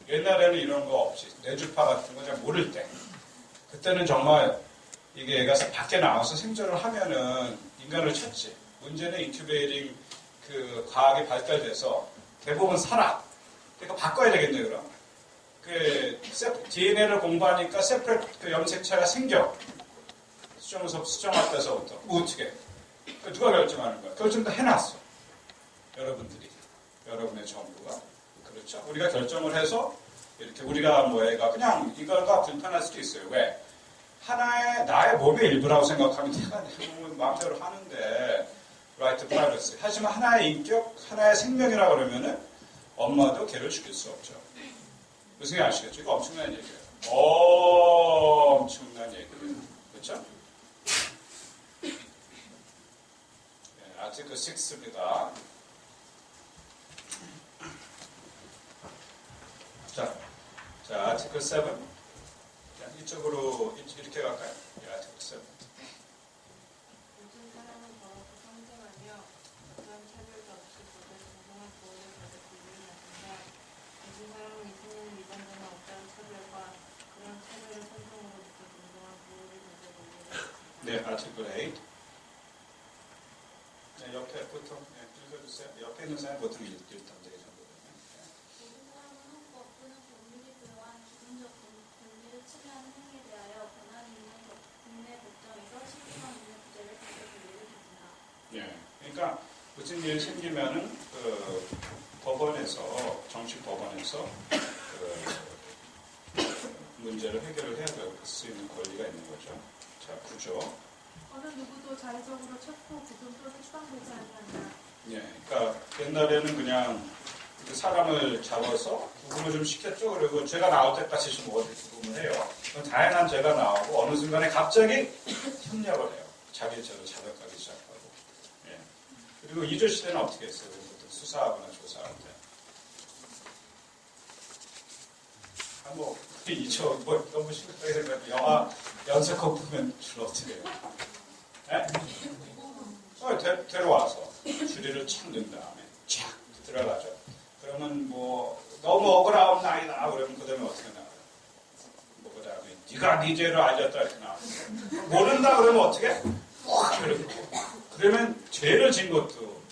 옛날에는 이런 거 없이 뇌주파 같은 거 잘 모를 때 그때는 정말 이게 애가 밖에 나와서 생존을 하면은 인간을 쳤지. 문제는 인큐베이팅 그 과학이 발달돼서 대부분 살아. 그러니까 바꿔야 되겠네 그럼. 그 DNA를 공부하니까 세프레트 그 염색체가 생겨. 수정학과에서부터. 뭐 어떻게? 누가 결정하는 거야? 결정도 해놨어. 여러분들이. 여러분의 정부가. 그렇죠. 우리가 결정을 해서 이렇게 우리가 뭐 애가 그냥 이거가 불편할 수도 있어요. 왜? 하나의 나의 몸의 일부라고 생각하면 내가 마음대로 하는데 라이트 프라이버시. 하지만 하나의 인격, 하나의 생명이라고 그러면은 엄마도 걔를 죽일 수 없죠. 무슨 얘기 아시겠죠? 이거 엄청난 얘기예요. 엄청난 얘기예요. 그렇죠? 네, 아티클 6입니다. 자, 아티클 7. 이쪽으로 이렇게 갈까요? 예, 아티클 7. 모든 사람은 더럽고 성쟁하며 어떤 차별도 없이 모든 공정한 보호를 받을 권리를 가진다. 모든 사람은 이생에는 위반되는 어떠한 차별과 그런 차별의 선동으로부터 공정한 보호를 받을 권리를 가진다. 네, 아티클 8. 네, 옆에 보통 읽어주세요. 옆에 있는 사람 보통 읽던데 이 정도. 모든 사람은 헌법 또는 법률이 부여한 기본적 권리를 침해하는 행위에 대하여 권한이 있는 국내 법정에서 실효성 있는 구제를 받을 권리를 가진다. 예, 그러니까 무슨 일이 생기면은 그 법원에서 정식 법원에서 그 문제를 해결을 해야 될 수 있는 권리가 있는 거죠. 자, 9조. 어느 누구도 자의적으로 체포, 구금 또는 추방되지 아니한다. 예, 그러니까 옛날에는 그냥 그 사람을 잡아서 구금을 좀 시켰죠. 그리고 죄가 나올 때까지 좀 어디 구금을 해요. 그럼 다양한 죄가 나오고 어느 순간에 갑자기 협력을 해요. 자기 죄를 자백하기 시작하고. 예. 그리고 2조 시대는 어떻게 했어요? 수사하거나 조사할 때. 뭐 2조 뭐 너무 심각하게 생각하면 영화 연쇄컷 보면 주로 어떻게 해요? 예? 데려와서 주리를 착 넣은 다음에 촥 들어가죠. 그러면 뭐 너무 억울하면 나이다 그러면 그 다음에 어떻게 나와요? 뭐 그 다음에 네가 네 죄를 알렸다 이렇게 나와요. 모른다 그러면 어떻게? 확 이렇게. 그러면 죄를 진 것도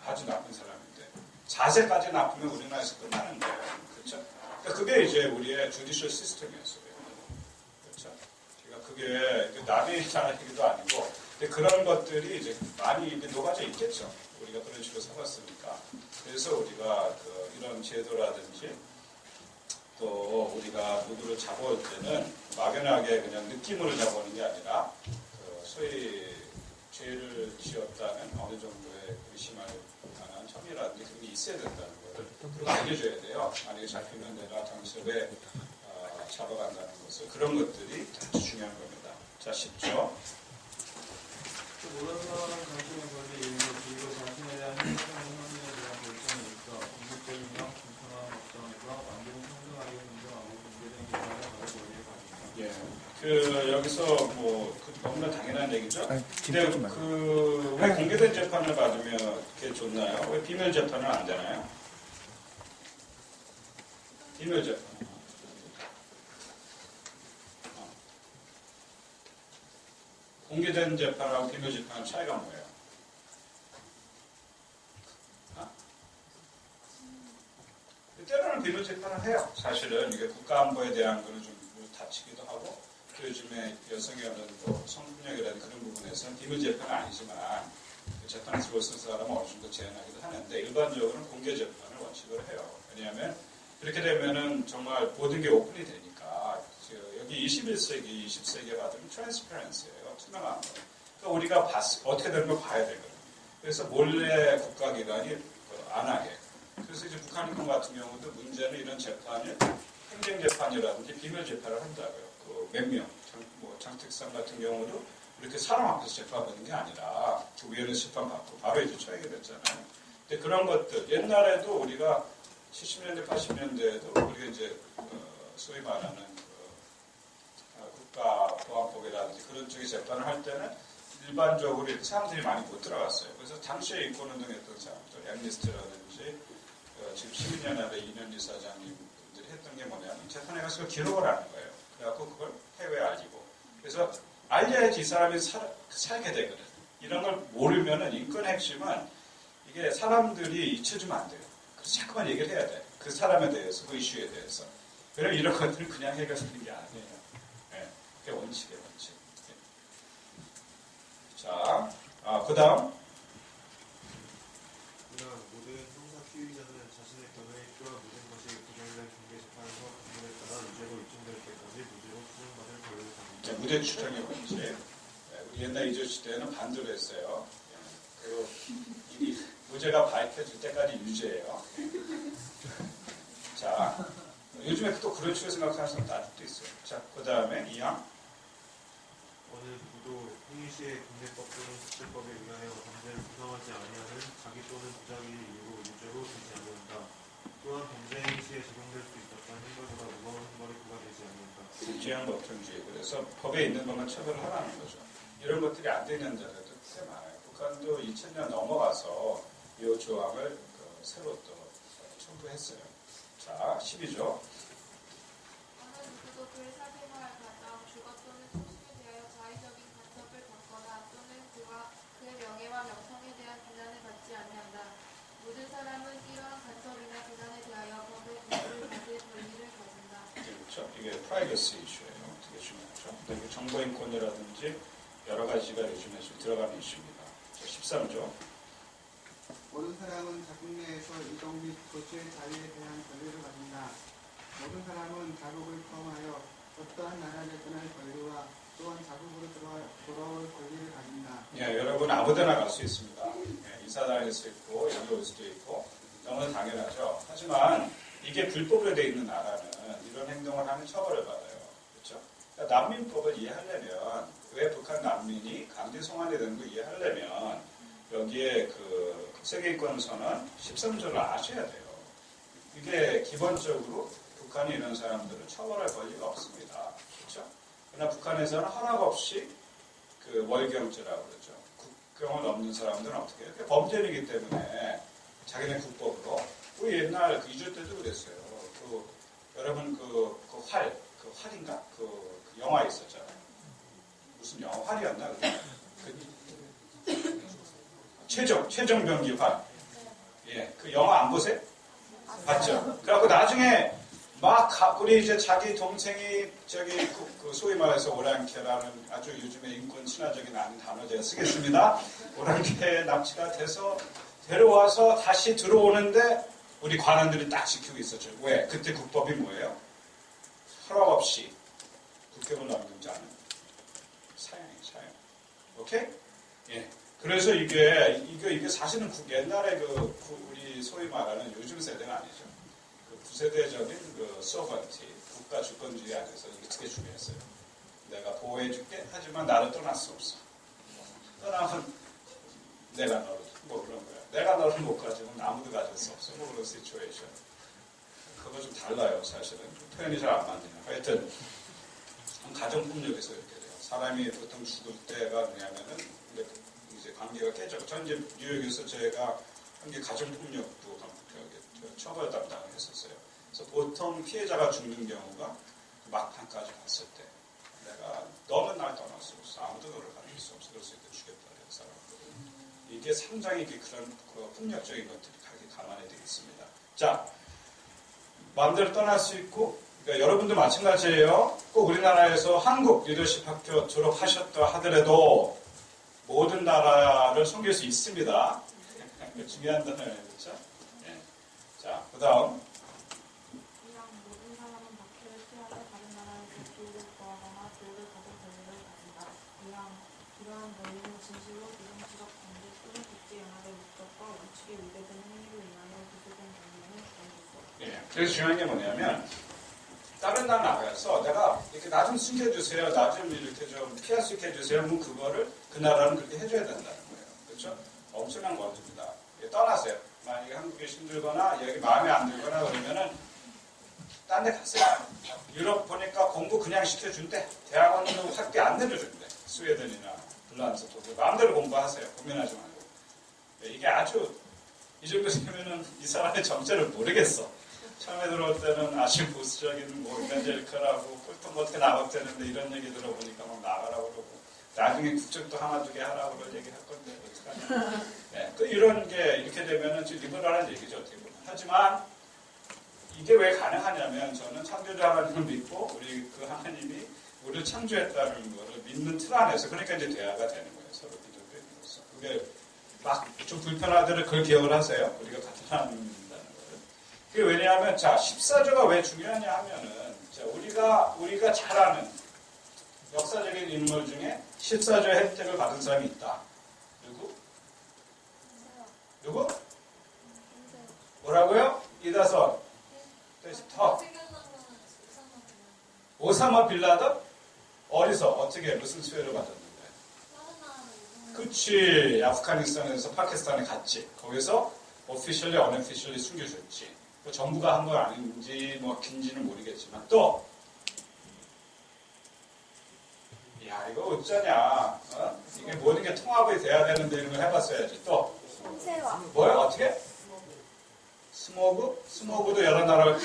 아주 나쁜 사람인데 자세까지 나쁘면 우리나라에서 끝나는 거예요. 그렇죠? 그러니까 그게 이제 우리의 주디셜 시스템이었어요. 그렇죠? 그러니까 그게 남의 나라기도 아니고 근데 그런 것들이 이제 많이 녹아져 있겠죠. 우리가 그런 식으로 살았으니까. 그래서 우리가 이런 제도라든지 또 우리가 누구를 잡아올 때는 막연하게 그냥 느낌으로 잡아오는 게 아니라 소위 죄를 지었다는 어느 정도의 의심할 만한 혐의라든지 그런 게 있어야 된다는 것을 그리고 알려줘야 돼요. 만약에 잡히면 내가 당시에 왜 잡아간다는 것을 그런 것들이 아주 중요한 겁니다. 자, 10조. 그 모든 사람은 자신의 권리 이유로 그리고 자신에 대한 행복한 현실에 대한 결정이 있어 독립적이며 공평한 법정에서 완전히 평등하게 인정하고 공개된 기사를 받을 권리를 가진다. 예. 여기서 너무나 당연한 얘기죠. 근데 왜 공개된 재판을 받으면 그게 좋나요? 왜 비밀 재판은 안 되나요? 비밀 재판. 공개된 재판하고 비밀 재판의 차이가 뭐예요? 때로는 비밀 재판을 해요. 사실은 이게 국가안보에 대한 거는 좀 다치기도 하고, 또 요즘에 여성의 어떤 성폭력이라는 그런 부분에서는 비밀 재판은 아니지만 재판에 들어올 사람은 어느 정도 제한하기도 하는데 일반적으로는 공개 재판을 원칙으로 해요. 왜냐하면 그렇게 되면은 정말 모든 게 오픈이 되니까 여기 21세기, 20세기에 받으면 트랜스퍼런스예요. 투명한 거. 그러니까 우리가 어떻게 되는 걸 봐야 되거든요. 그래서 몰래 국가기관이 안 하게. 그래서 이제 북한인권 같은 경우도 문제는 이런 재판을 행정재판이라든지 비밀 재판을 한다고요. 몇 명, 장택상 같은 경우도 이렇게 사람 앞에서 재판받는 게 아니라 그 위원회에서 재판받고 바로 이제 처하게 됐잖아요. 근데 그런 것들, 옛날에도 우리가 70년대, 80년대에도 우리가 이제 소위 말하는 국가보안법이라든지 그런 쪽의 재판을 할 때는 일반적으로 사람들이 많이 못 들어갔어요. 그래서 당시에 인권운동했던 사람들, 엠니스트라든지 지금 12년 아래 이년 이사장님들이 했던 게 뭐냐면 재판에 가서 기록을 하는 거예요. 그래갖고 그걸 해외에 알리고. 그래서 알려야지 이 사람이 살게 되거든. 이런 걸 모르면은 인권의 핵심은 이게 사람들이 잊혀주면 안 돼요. 그래서 자꾸만 얘기를 해야 돼. 그 사람에 대해서, 그 이슈에 대해서. 그럼 이런 것들은 그냥 해결되는 게 아니에요. 네. 그게 원칙이에요, 원칙. 네. 자, 그 다음. 그러나 모든 형사 피의자는 자신의 변호에 필요한 모든 것이 부정된 경계 재판에서 판결에 따라 유죄로 입증될 때까지 무죄로 추정받을 권리를 가진다. 네, 무죄 추정의 원칙. 네, 우리 옛날 이조 시대에는 반대로 했어요. 그리고 무죄가 밝혀질 때까지 유죄예요. 자, 요즘에 또 그런 식으로 생각하는 사람도 아직도 있어요. 자, 그 다음에 이항. 어느 누구도 행위 시에 국내법 또는 국제법에 의하여 범죄를 부정하지 아니하는 자기 또는 부작위의 이유로 유죄로 되지 않는다. 또한 범죄 행위 시에 적용될 수 있었던 형벌보다 무거운 형벌이 부과되지 않는다. 무죄한 법정주의. 그래서 법에 있는 것만 처벌을 하라는 거죠. 이런 것들이 안 되는 자들도 꽤 많아요. 북한도 2000년 넘어가서 이 조항을 새로 또 첨부했어요. 자, 10이죠. 어느 누구도 그의 사생활 가정, 주거 또는 소식에 대하여 자의적인 간섭을 받거나 또는 그와 그의 명예와 명성에 대한 비난을 받지 아니한다. 모든 사람은 이러한 간섭이나 비난에 대하여 법의 보호를 받을 권리를 가진다. 그렇죠. 이게 프라이버시 이슈예요. 되게 중요하죠. 근데 정보인권이라든지 여러 가지가 요즘에 좀 들어가는 이슈입니다. 자, 13조. 모든 사람은 자국 내에서 이동 및 거주의 자유에 대한 권리를 가진다. 모든 사람은 자국을 포함하여 어떠한 나라를 떠날 권리와 또한 자국으로 돌아올 권리를 가진다. 예, 여러분 아무데나 갈 수 있습니다. 예, 이사당일 수 있고 여기 올 수도 있고 너무 당연하죠. 하지만 이게 불법으로 되어 있는 나라는 이런 행동을 하면 처벌을 받아요. 그렇죠? 그러니까 난민법을 이해하려면 왜 북한 난민이 강제 송환이 되는 걸 이해하려면 여기에 세계인권선언 13조를 아셔야 돼요. 이게 기본적으로 북한이 이런 사람들을 처벌할 권리가 없습니다. 그렇죠? 그러나 북한에서는 허락 없이 월경죄라고 그러죠. 국경을 넘는 사람들은 어떻게 해요? 범죄이기 때문에 자기네 국법으로. 우리 옛날 2조 때도 그랬어요. 여러분 활인가? 그 영화 있었잖아요. 무슨 영화 활이었나? 최종병기 활. 예, 그 영화 안 보세요? 봤죠? 그래갖고 나중에 우리 이제 자기 동생이 소위 말해서 오랑캐라는 아주 요즘에 인권 친화적인 아닌 단어 제가 쓰겠습니다. 오랑캐 납치가 돼서 데려와서 다시 들어오는데 우리 관원들이 딱 지키고 있었죠. 왜? 그때 국법이 뭐예요? 허락 없이 국경을 넘는 자는 사형이에요, 사형. 오케이? 예. 그래서 이게 사실은 옛날에 우리 소위 말하는 요즘 세대가 아니죠. 구세대적인 서번티, 국가 주권주의 안에서 이게 되게 중요했어요. 내가 보호해줄게. 하지만 나를 떠날 수 없어. 떠나면 내가 너를 뭐 그런 거야. 내가 너를 못 가지면 아무도 가질 수 없어. 뭐 그런 시츄에이션. 그거 좀 달라요, 사실은. 표현이 잘 안 맞네요. 하여튼 가정폭력에서 이렇게 돼요. 사람이 보통 죽을 때가 뭐냐면은 이제 관계가 깨져. 전 이제 뉴욕에서 제가 한 게 가정폭력도 처벌 담당을 했었어요. 그래서 보통 피해자가 죽는 경우가 막판까지 갔을 때 내가 너는 날 떠날 수 없어. 아무도 너를 가질 수 없어. 그럴 수 있게 죽였다. 그런 사람. 이게 상당히 그런 폭력적인 것들이 감안해야 되겠습니다. 자, 마음대로 떠날 수 있고, 그러니까 여러분도 마찬가지예요. 꼭 우리나라에서 한국 리더십 학교 졸업하셨다 하더라도 모든 나라를 섬길 수 있습니다. 중요한 단어예요, 그렇죠? 네. 자, 그 다음. 이랑 모든 사람은 박해를 피하고 다른 나라에서 교육을 구하거나 교육을 받을 권리를 가진다. 이러한 권리는 진실로 비정치적 관계 또는 국제 연합의 목적과 원칙에 위배되는 행위로 인하여 기소된 경우에는 구원될 수 없다. 예, 그래서 중요한 게 뭐냐면 다른 나라에서 내가 이렇게 나 좀 숨겨주세요, 나 좀 이렇게 좀 피할 수 있게 해주세요. 그럼 그거를 그 나라는 그렇게 해줘야 된다는 거예요. 그렇죠? 엄청난 권리입니다. 떠나세요. 만약에 한국에 힘들거나 여기 마음에 안 들거나 그러면은 딴 데 가세요. 유럽 보니까 공부 그냥 시켜준대. 대학원도 학비 안 내려준대. 스웨덴이나 핀란드도 마음대로 공부하세요. 고민하지 말고. 이게 아주 이 정도 되면은 이 사람의 정체를 모르겠어. 처음에 들어올 때는 아주 보수적인 뭐 이간젤리컬하고 꿀통 어떻게 나갔다는데 이런 얘기 들어보니까 막 나가라고 그러고 나중에 국적도 하나 두개 하라고 그런 얘기 할 건데 어떡하냐. 네, 그 이런 게 이렇게 되면은 좀 리버럴한 얘기죠 어떻게 보면. 하지만 이게 왜 가능하냐면 저는 창조주 하나님을 믿고 우리 그 하나님이 우리를 창조했다는 거를 믿는 틀 안에서 그러니까 이제 대화가 되는 거예요. 서로 기독교인으로서. 그게 막 좀 불편하더라도 그걸 기억을 하세요. 우리가 같은 하나님을 믿는다는 거를. 그게 왜냐하면 자 14조가 왜 중요하냐 하면은 자, 우리가 잘 아는 역사적인 인물 중에 14조 혜택을 받은 사람이 있다. 누구? 뭐라고요? 이다선. 더. 오사마 빌라든? 어디서? 어떻게 무슨 수혜를 받았는데? 그치. 아프가니스탄에서 파키스탄에 갔지. 거기서 오피셜리, 언오피셜리 숨겨줬지. 뭐 정부가 한 건 아닌지 뭐 긴지는 모르겠지만 또 야 이거 어쩌냐. 어? 이게 모든 게 통합이 돼야 되는데 이런 걸 해봤어야지. 또 뭐야? 어떻게? 스모그? 스모그도 여러 나라를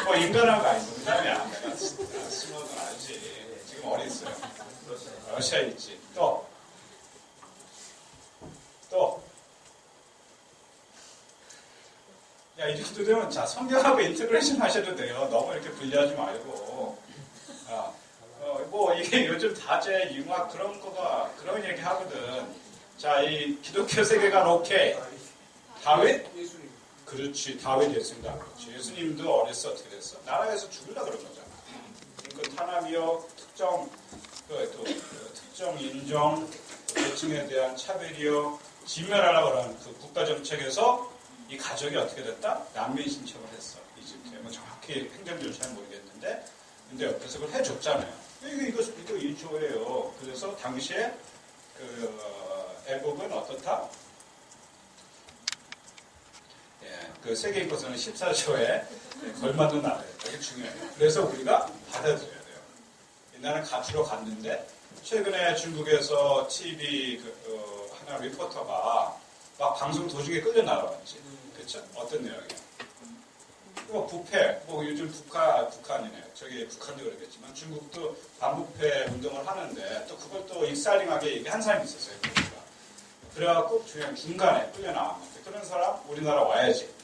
뭐 인간한 거 아니고 농담이야. 내가 스모그는 알지. 지금 어디 있어요? 러시아에 있지. 또 야, 이 정도 되면 자 성경하고 인테그레이션 하셔도 돼요. 너무 이렇게 분리하지 말고. 뭐 이게 요즘 다재 융합 그런 거가 그런 얘기 하거든. 자, 이 기독교 세계관 오케이. 다윗? 예수님. 그렇지, 다윗 예수님도 그렇지. 예수님도 어렸을 때 어떻게 됐어? 나라에서 죽으려 그런 거잖아. 그러니까 탄압이요, 특정 인종, 계층에 대한 차별이요, 진멸하려고 하는 그 국가 정책에서 이 가족이 어떻게 됐다? 난민 신청을 했어. 이집트에. 뭐 정확히 행정적으로 잘 모르겠는데, 근데 옆에서 그걸 해줬잖아요. 이거 1조예요. 그래서 당시에 애국은 어떻다? 예, 그 세계 인구수는 14조에 걸맞는 나라예요. 되게 중요해요. 그래서 우리가 받아들여야 돼요. 옛날에 가주로 갔는데 최근에 중국에서 TV 하나 리포터가 막 방송 도중에 끌려 나와봤지. 그렇죠? 어떤 내용이에요? 뭐 부패, 뭐 요즘 북한이네요. 저기 북한도 그러겠지만 중국도 반부패 운동을 하는데 또 그걸 또 익살링하게 얘기한 사람이 있었어요. 그래갖고 중간에 끌려 나왔는데 그런 사람 우리나라 와야지.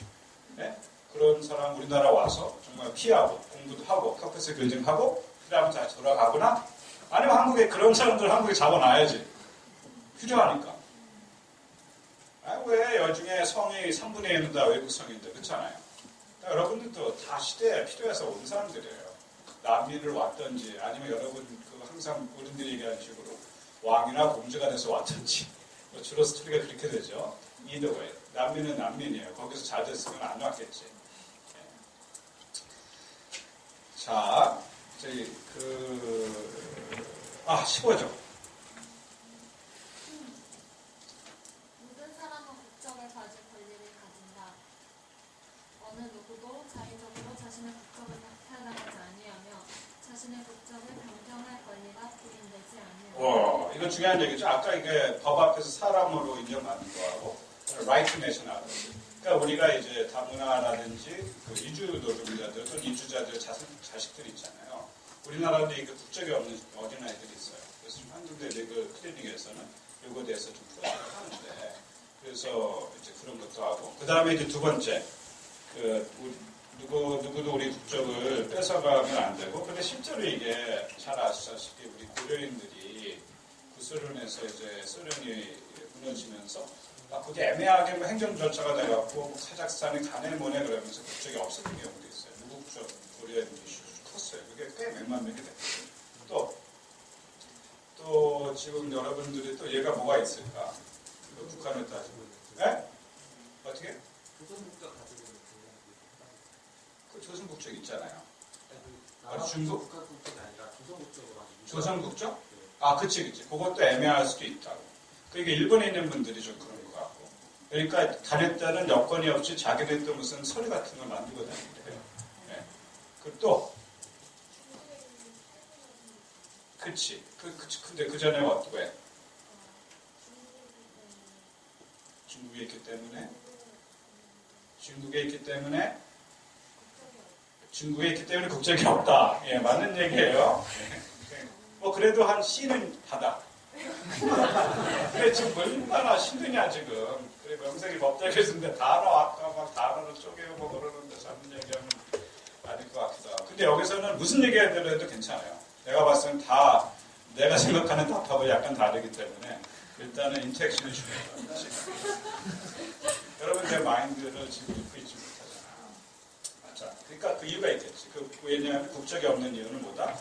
네? 그런 사람 우리나라 와서 정말 피하고 공부도 하고 카프에서 교정하고 그다음 다시 돌아가거나 아니면 한국에 그런 사람들 한국에 잡아놔야지. 필요하니까. 왜 여중에 성이 3분의 1은 다 외국 성인데 그렇잖아요. 여러분들도 다 시대에 필요해서 온 사람들이에요. 난민을 왔든지 아니면 여러분 항상 어른들이 얘기하는 식으로 왕이나 공주가 돼서 왔든지 뭐 주로 스토리가 그렇게 되죠. 이더웨이 난민은 난민이에요. 거기서 잘 됐으면 안 왔겠지. 자, 저희 15조 이거 중요한 얘기죠. 아까 이게 법 앞에서 사람으로 인정받는 거하고 right national. 그러니까 우리가 이제 다문화라든지 그 이주 노동자들 또는 이주자들 자식들이 있잖아요. 우리나라도 이게 국적이 없는 어린아이들이 있어요. 그래서 좀 한국대 리그 클리닉에서는 이거에 대해서 좀 풀어가고 하는데 그래서 이제 그런 것도 하고 그 다음에 이제 두 번째 누구도 우리 국적을 뺏어가면 안 되고 근데 실제로 이게 잘 아시다시피 우리 고려인들이 구소련에서 이제 소련이 무너지면서 그게 애매하게 뭐 행정 절차가 돼갖고 뭐 카자흐스탄이 가네 뭐네 그러면서 국적이 없었던 경우도 있어요. 무국적 고려인 이슈가 컸어요. 그게 꽤 몇만 명이 됐거든요. 또 지금 여러분들이 또 얘가 뭐가 있을까? 북한을 따지고 네? 어떻게? 조선국적 가지고 그 조선 국적 있잖아요. 중국 북한 국적이 아니라 조선 국적으로 가지고 조선 국적? 아, 그치. 그것도 애매할 수도 있다고. 그러니까 일본에 있는 분들이 좀 그런 것 같고. 그러니까 가냈다는 여건이 없이 자기네 또 무슨 서류 같은 걸 만들고 다닌대요. 네. 그 또 그치. 근데 그 전에 왜? 중국에 있기 때문에 국적이 없다. 예, 맞는 얘기예요. 뭐 그래도 한 C는 받아. 근데 지금 얼마나 힘드냐 지금. 그래 명색이 법대로 쓰는데 단어 아까 막 단어를 쪼개고 뭐 그러는데 잡는 얘기하면 아닐 것 같기도 하고. 근데 여기서는 무슨 얘기해도 괜찮아요. 내가 봤을 땐 다 내가 생각하는 답하고 약간 다르기 때문에 일단은 인터랙션이 중요해요. 여러분 제 마인드를 지금 읽고 있지 못하잖아. 자, 그러니까 그 이유가 있겠지. 왜냐하면 국적이 없는 이유는 뭐다?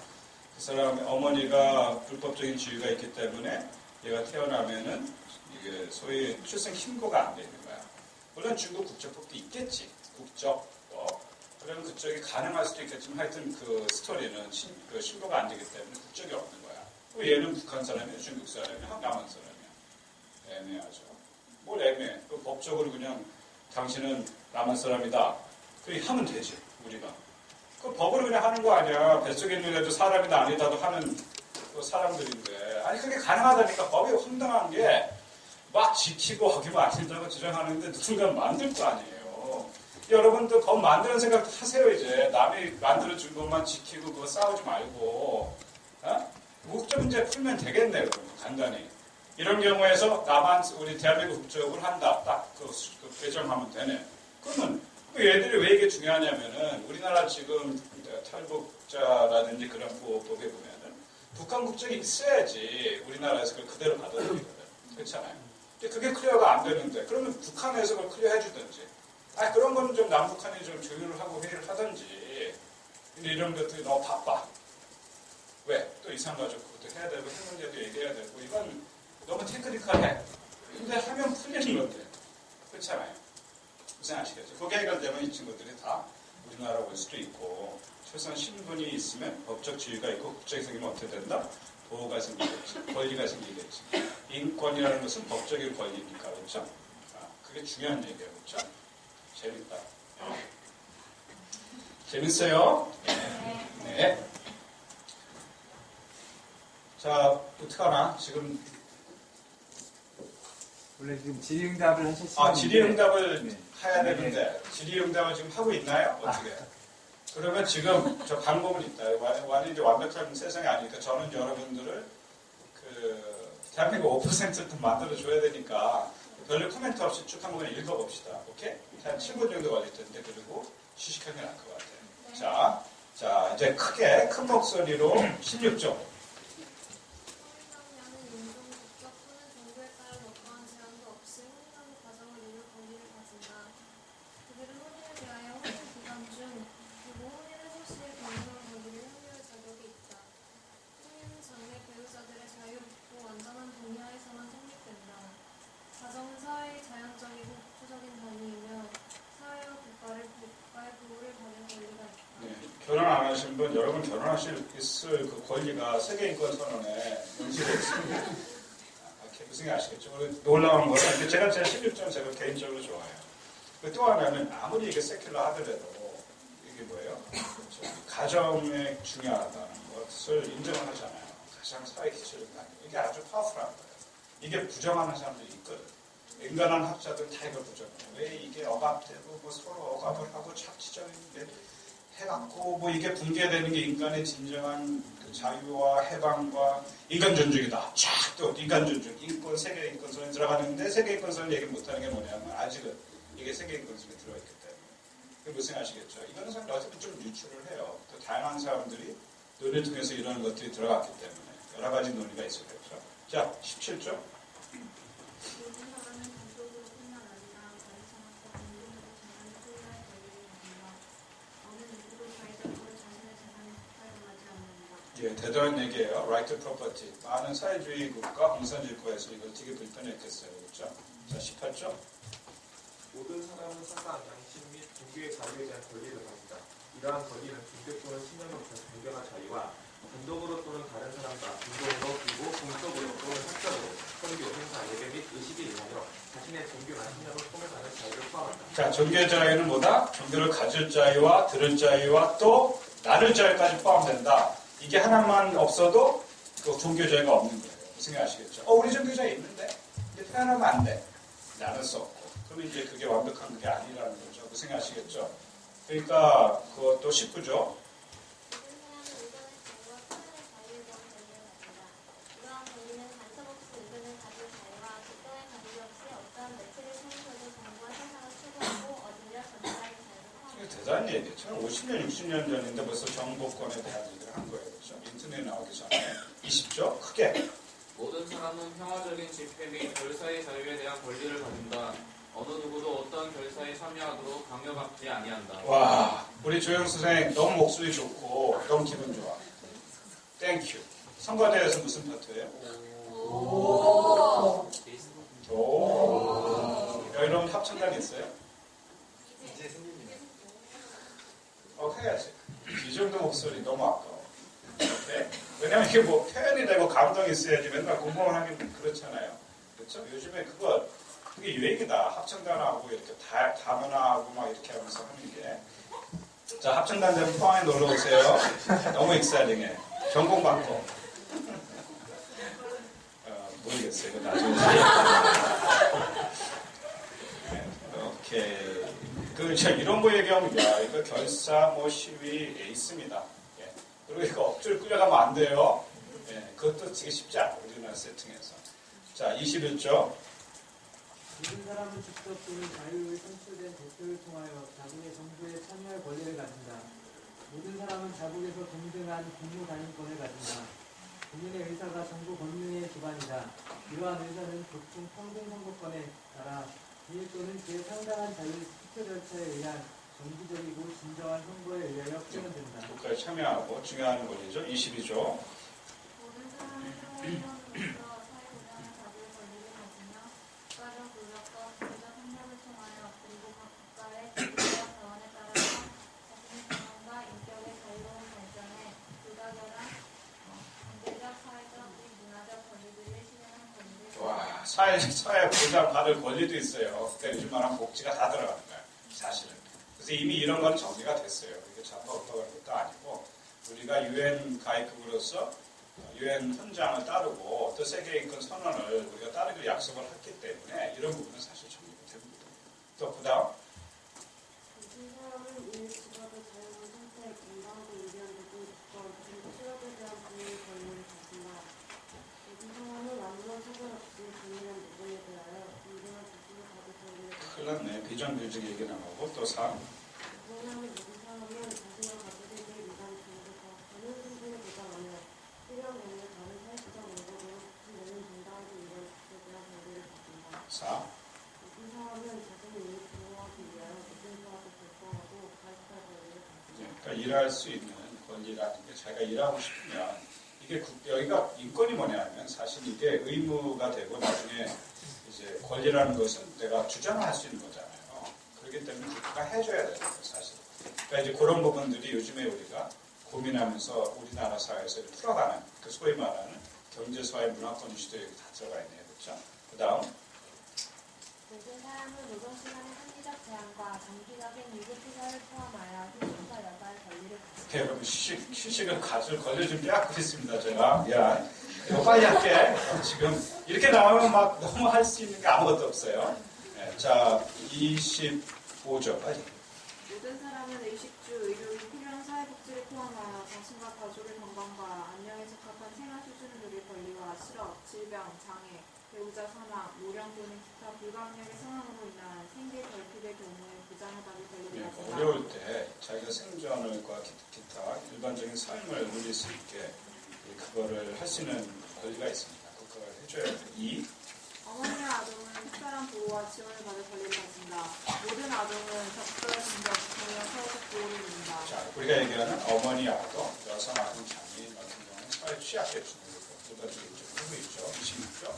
그 사람의 어머니가 불법적인 지위가 있기 때문에 얘가 태어나면은 이게 소위 출생 신고가 안 되는 거야. 물론 중국 국적법도 있겠지. 국적법. 그러면 그쪽이 가능할 수도 있겠지만 하여튼 그 스토리는 신고가 안 되기 때문에 국적이 없는 거야. 얘는 북한 사람이야, 중국 사람이야, 남한 사람이야. 애매하죠. 뭘 애매해. 법적으로 그냥 당신은 남한 사람이다. 그렇게 하면 되지, 우리가. 그 법으로 그냥 하는 거 아니야. 뱃속에 있는 애도 사람이다 아니다도 하는 그 사람들인데. 아니, 그게 가능하다니까. 법이 황당한 게 막 지키고 하기만 아니다고 주장하는데 누군가 만들 거 아니에요. 여러분도 법 만드는 생각 하세요, 이제. 남이 만들어준 것만 지키고 그거 싸우지 말고. 어? 국적 문제 풀면 되겠네, 그러면. 간단히. 이런 경우에서 나만 우리 대한민국 국적을 한다. 딱 그 배정하면 되네. 그러면 얘들이 왜 이게 중요하냐면은 우리나라 지금 탈북자라든지 그런 보호법에 보면은 북한 국적이 있어야지 우리나라에서 그걸 그대로 받아들이거든. 그렇잖아요. 근데 그게 클리어가 안 되는데 그러면 북한에서 그걸 클리어 해주든지. 그런 거는 좀 남북한이 좀 조율을 하고 회의를 하든지. 근데 이런 것들이 너무 바빠. 왜? 또 이산가족 그것도 해야 되고 핵 문제도 얘기해야 되고 이건 너무 테크니컬해. 근데 하면 풀리는 건데. 그렇잖아요. 무슨 아시겠죠? 그게 해결되면 이 친구들이 다 우리나라 올 수도 있고 최소한 신분이 있으면 법적 지위가 있고 국적이 생기면 어떻게 된다? 보호가 생기겠지. 권리가 생기겠지. 인권이라는 것은 법적인 권리니까 그렇죠? 그게 중요한 얘기예요. 그렇죠? 재밌다. 재밌어요? 네. 자, 어떡하나? 지금 원래 지금 질의응답을 하셨어요. 질의응답을 네. 해야 되는데 질의응답을 지금 하고 있나요? 어떻게? 그러면 지금 저 방법은 있다. 완전히 완벽한 세상이 아니니까 저는 여러분들을 대한민국 5%도 만들어줘야 되니까 별로 코멘트 없이 쭉 한번 읽어봅시다. 오케이? 한 7분 정도 걸릴 텐데 그리고 휴식하는 게 나을 것 같아요. 자, 이제 큰 목소리로 16조. 결혼 안 하신 분, 여러분 결혼하실 그 권리가 세계인권선언에 명시되어 있습니다. 무슨 게 아시겠죠? 놀라운 거는 제가 제 16점 제가 개인적으로 좋아해요. 또 하나는 아무리 이게 세큘러 하더라도 이게 뭐예요? 가정에 중요하다는 것을 인정을 하잖아요. 가장 사회 기초를 만들고 이게 아주 파워풀한 거예요. 이게 부정하는 사람들이 있거든. 인간한 학자들 다 이걸 부정해요. 왜 이게 억압되고 뭐 서로 억압을 하고 착취적인 게 해갖고 뭐 이게 붕괴되는 게 인간의 진정한 그 자유와 해방과 인간 존중이다. 쫙 또 인간 존중, 인권, 세계 인권선에 들어가는데 세계 인권선을 얘기 못하는 게 뭐냐면 아직은 이게 세계 인권선에 들어있기 때문에. 그게 무슨 아시겠죠? 이거는 사실 어차피 좀 유출을 해요. 또 다양한 사람들이 논의를 통해서 이런 것들이 들어갔기 때문에 여러 가지 논의가 있었겠죠. 자, 17조. 예, 대단한 얘기예요. Right to property. 많은 사회주의 국가, 공산주의 국가에서 이걸 되게 불편했겠어요. 그렇죠? 자, 18조. 모든 사람은 사상, 양심 및 종교의 자유에 대한 권리를 가진다. 이러한 권리는 종교 또는 신념으로부터 변경한 자유와 단독으로 또는 다른 사람과 공동으로 그리고 공적으로 또는 사적으로 선교, 행사, 예배 및 의식에 임하여 자신의 종교나 신념을 포함하는 자유를 포함한다. 자, 종교의 자유는 뭐다? 종교를 가질 자유와 들을 자유와 또 나눌 자유까지 포함된다. 이게 하나만 없어도 그 종교 자유가 없는 거예요. 무슨 말 아시겠죠? 우리 종교 자유 있는데 이제 표현하면 안 돼. 나눌 수 없고. 그러면 이제 그게 완벽한 그게 아니라는 거죠. 무슨 말 아시겠죠? 그러니까 그것도 19조. 대단한 얘기죠. 50년, 60년 전인데 벌써 정보권에 대한 얘기를 한 거예요. 그렇죠? 인터넷 나오기 전에. 20조 크게. 모든 사람은 평화적인 집회 및 결사의 자유에 대한 권리를 가진다. 어느 누구도 어떤 결사에 참여하도록 강요받지 아니한다. 와, 우리 조영 선생 너무 목소리 좋고 너무 기분 좋아. 땡큐. 선거대에서 무슨 파트예요? 오. 여러분 합창단 있어요? 이제 생깁니다. 해야지. 이 정도 목소리 너무 아까워. 오케이? 왜냐면 이게 뭐 표현이 되고 감동이 있어야지 맨날 공부만 하긴 그렇잖아요. 그렇죠? 요즘에 그게 유행이다. 합창단하고 이렇게 다문화하고 막 이렇게 하면서 하는 게. 자, 합창단 되면 포항에 놀러 오세요. 너무 익사링해. 전공 받고. 모르겠어요. 이거 나중에. 오케이. 이런 거 얘기하면, 이거 결사, 시위에 있습니다. 예. 그리고 이거 억지로 끌려가면 안 돼요. 예. 그것도 되게 쉽지 않아요. 우리나라 세팅에서. 자, 21조. 모든 사람은 직접 또는 자유의 선출된 대표를 통하여 자국의 정부에 참여할 권리를 가진다. 모든 사람은 자국에서 동등한 공무 단위권을 가진다. 국민의 의사가 정부 권능의 기반이다. 이러한 의사는 보통 평등 선거권에 따라 일 또는 그에 상당한 자유 투표 절차에 의한 정기적이고 진정한 선거에 의하여 표현된다. 국가에 참여하고 중요한 권리죠. 22조. 모든 사람은 사회로서 사회운영을 가질 권리를 가지며 국가적 노력과 국제적 협력을 통하여 그리고 각 국가의 기술과 자원에 따라서 자신의 경험과 인격의 자유로운 발전에 불가결한 경제적, 사회적 및 문화적 권리들을 실현한 권리를 와, 사회 보장 받을 권리도 있어요. 그러니까 요즘 말하면 복지가 다 들어가는 거예요. 사실은. 그래서 이미 이런 건 정리가 됐어요. 이게 전부 없다고 하는 것도 아니고 우리가 유엔 가입국으로서 유엔 헌장을 따르고 또 세계 인권 선언을 우리가 따르기로 약속을 했기 때문에 이런 부분은 사실 정리가 됩니다. 또 그다음 모든 사람은 일, 직업의 자유로운 선택, 건강하고 유리한 모든 조건, 그리고 취업에 대한 권리를 가진다. 모든 사람은 아무런 차별 없이 동일한 노동에 대하여 공정한 조건을 받을 권리를 가진다. 큰일 났네. 비정규직 얘기 나오고 또 3. 모든 사람은 자신이 가지게 될 위반 정도가 전혀 수준을 보장하며 필요한 권리를 다른 사회적 원칙으로 보충되는 정당하게 이루어질 것에 대한 권리를 가진다. 4. 모든 사람은 자신의 이익을 보호하기 위하여 모든 사업을 결정하고 가입할 권리를 가진다. 그러니까 일할 수 있는 권리라는 게 자기가 일하고 싶으면 이게 여기가 인권이 뭐냐면 사실 이게 의무가 되고 나중에 이제 권리라는 것은 내가 주장할 수 있는 거잖아요. 그렇기 때문에 국가가 해줘야 되는 거예요, 사실. 그러니까 이제 그런 부분들이 요즘에 우리가 고민하면서 우리나라 사회에서 풀어가는 그 소위 말하는 경제사회 문화권 이슈도 여기 다 들어가 있네요, 그렇죠? 그 다음 모든 사람은 노동시간의 한시적 제한과 장기적인 유급휴가를 포함하여 휴식과 여가의 권리를 가진다. 여러분 휴식을 걸릴 준비하고 있습니다. 제가 미안. 이거 빨리 할게. 지금 이렇게 나오면 막 너무 할 수 있는 게 아무것도 없어요. 네, 자 25조 빨리. 모든 사람은 의식주, 의료이 필요한 사회복지를 포함하여 자신과 가족의 건강과 안녕에 적합한 생활 수준을 누릴 권리와 실업, 질병, 장애, 배우자 사망, 모령 또는 기타 불가항력의 상황으로 인한 생계 결핍의 경우에 보장을 받을 권리를 가진다. 어려울 때 자기가 생존과 기타 일반적인 삶을 누릴 수 있게 그거를 할 수 있는 권리가 있습니다. 그걸 해줘야 돼요. 어머니와 아동은 특별한 보호와 지원을 받을 권리를 가진다. 모든 아동은 적절 공격, 동료, 사회적 보호를 누린다. 자, 우리가 얘기하는 어머니 아동, 여성 아동, 장애인 같은 경우는 사회 취약계층으로 일반적으로 하고 있죠. 26조.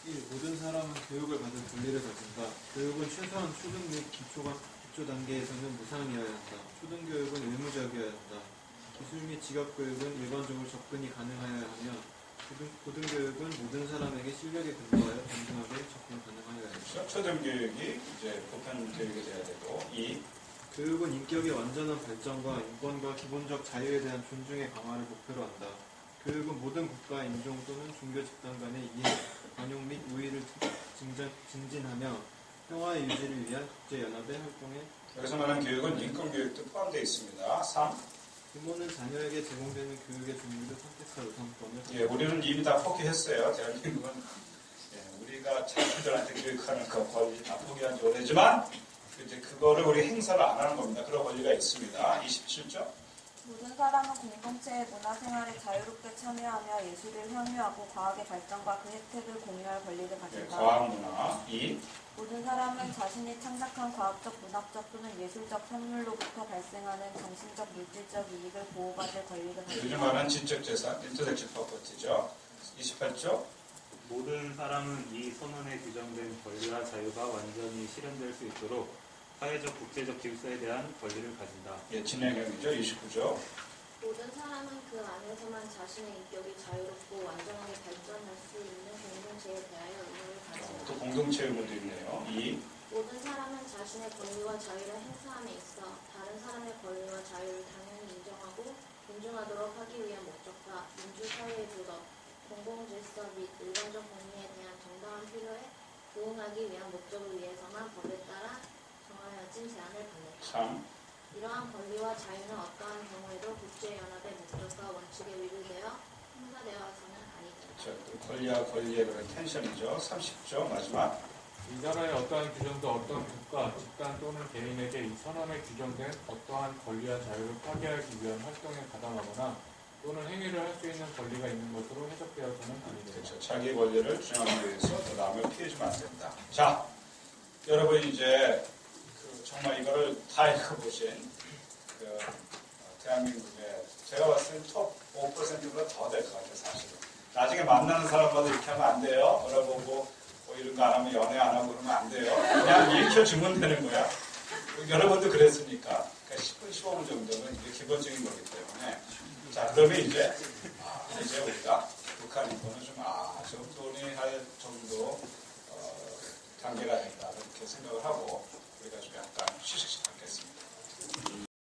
1. 모든 사람은 교육을 받을 권리를 가진다. 교육은 최소한 초등 및 기초 단계에서는 무상이어야 한다. 초등교육은 의무적이어야 한다. 기술 및 직업교육은 일반적으로 접근이 가능하여야 하며 고등교육은 모든 사람에게 실력에 근거하여 동등하게 접근 가능하여야 한다. 초등교육이 이제 보편 교육이 돼야 되고 2. 교육은 인격의 완전한 발전과 인권과 기본적 자유에 대한 존중의 강화를 목표로 한다. 교육은 모든 국가, 인종 또는 종교 집단 간의 이해, 관용 및 우위를 증진하며 평화의 유지를 위한 국제연합의 활동에 여기서 말하는 교육은 인권교육도 포함되어 있습니다. 3. 부모는 자녀에게 제공되는 교육의 종류를 선택할 우선권을 예, 우리는 이미 다 포기했어요. 대한민국은 우리가 자녀들한테 교육하는 그 권리 다 포기한 지 오래지만 이제 그거를 우리 행사를 안 하는 겁니다. 그런 권리가 있습니다. 27조. 모든 사람은 공동체의 문화생활에 자유롭게 참여하며 예술을 향유하고 과학의 발전과 그 혜택을 공유할 권리를 예, 가진다. 과학문화. 2. 모든 사람은 자신이 창작한 과학적, 문학적 또는 예술적 산물로부터 발생하는 정신적, 물질적 이익을 보호받을 권리를 요즘 가진다. 말하는 지적재산, 인터랙티브 프로퍼티죠. 28조. 모든 사람은 이 선언에 규정된 권리와 자유가 완전히 실현될 수 있도록 사회적, 국제적 질서에 대한 권리를 가진다. 예, 진행형이죠. 29조. 모든 사람은 그 안에서만 자신의 인격이 자유롭고 완전하게 발전할 수 있는 공동체에 대하여 의무를 가진다. 또 공동체 의무도 있네요. 2. 모든 사람은 자신의 권리와 자유를 행사함에 있어 다른 사람의 권리와 자유를 당연히 인정하고 존중하도록 하기 위한 목적과 민주사회의 도덕, 공공질서 및 일반적 권리에 대한 정당한 필요에 부응하기 위한 목적을 위해서만 법에 따라 정하여진 제한을 받는다. 3. 이러한 권리와 자유는 어떠한 경우에도 국제연합의 목적과 원칙에 위배되어 행사되어서는 아니다. 자, 권리와 권리의 그런 텐션이죠. 30조 마지막. 이 나라의 어떠한 규정도 어떤 국가, 집단 또는 개인에게 이 선언에 규정된 어떠한 권리와 자유를 파괴하기 위한 활동에 가담하거나 또는 행위를 할 수 있는 권리가 있는 것으로 해석되어서는 아니다. 그렇죠. 자기 권리를 주장하기 위해서 또 남을 피해주면 안 된다. 자, 여러분 이제 정말 이거를 다 읽어보신 대한민국의 제가 봤을 땐 톱 5%보다 더 될 것 같아요. 사실은. 나중에 만나는 사람마다 이렇게 하면 안 돼요. 물어보고 뭐 이런 거 안 하면 연애 안 하고 그러면 안 돼요. 그냥 일으켜주면 되는 거야. 여러분도 그랬으니까. 그러니까 10분, 15분 정도는 이게 기본적인 거기 때문에. 자, 그러면 이제 우리가 북한 인권을 좀 논의할 정도 단계가 된다. 이렇게 생각을 하고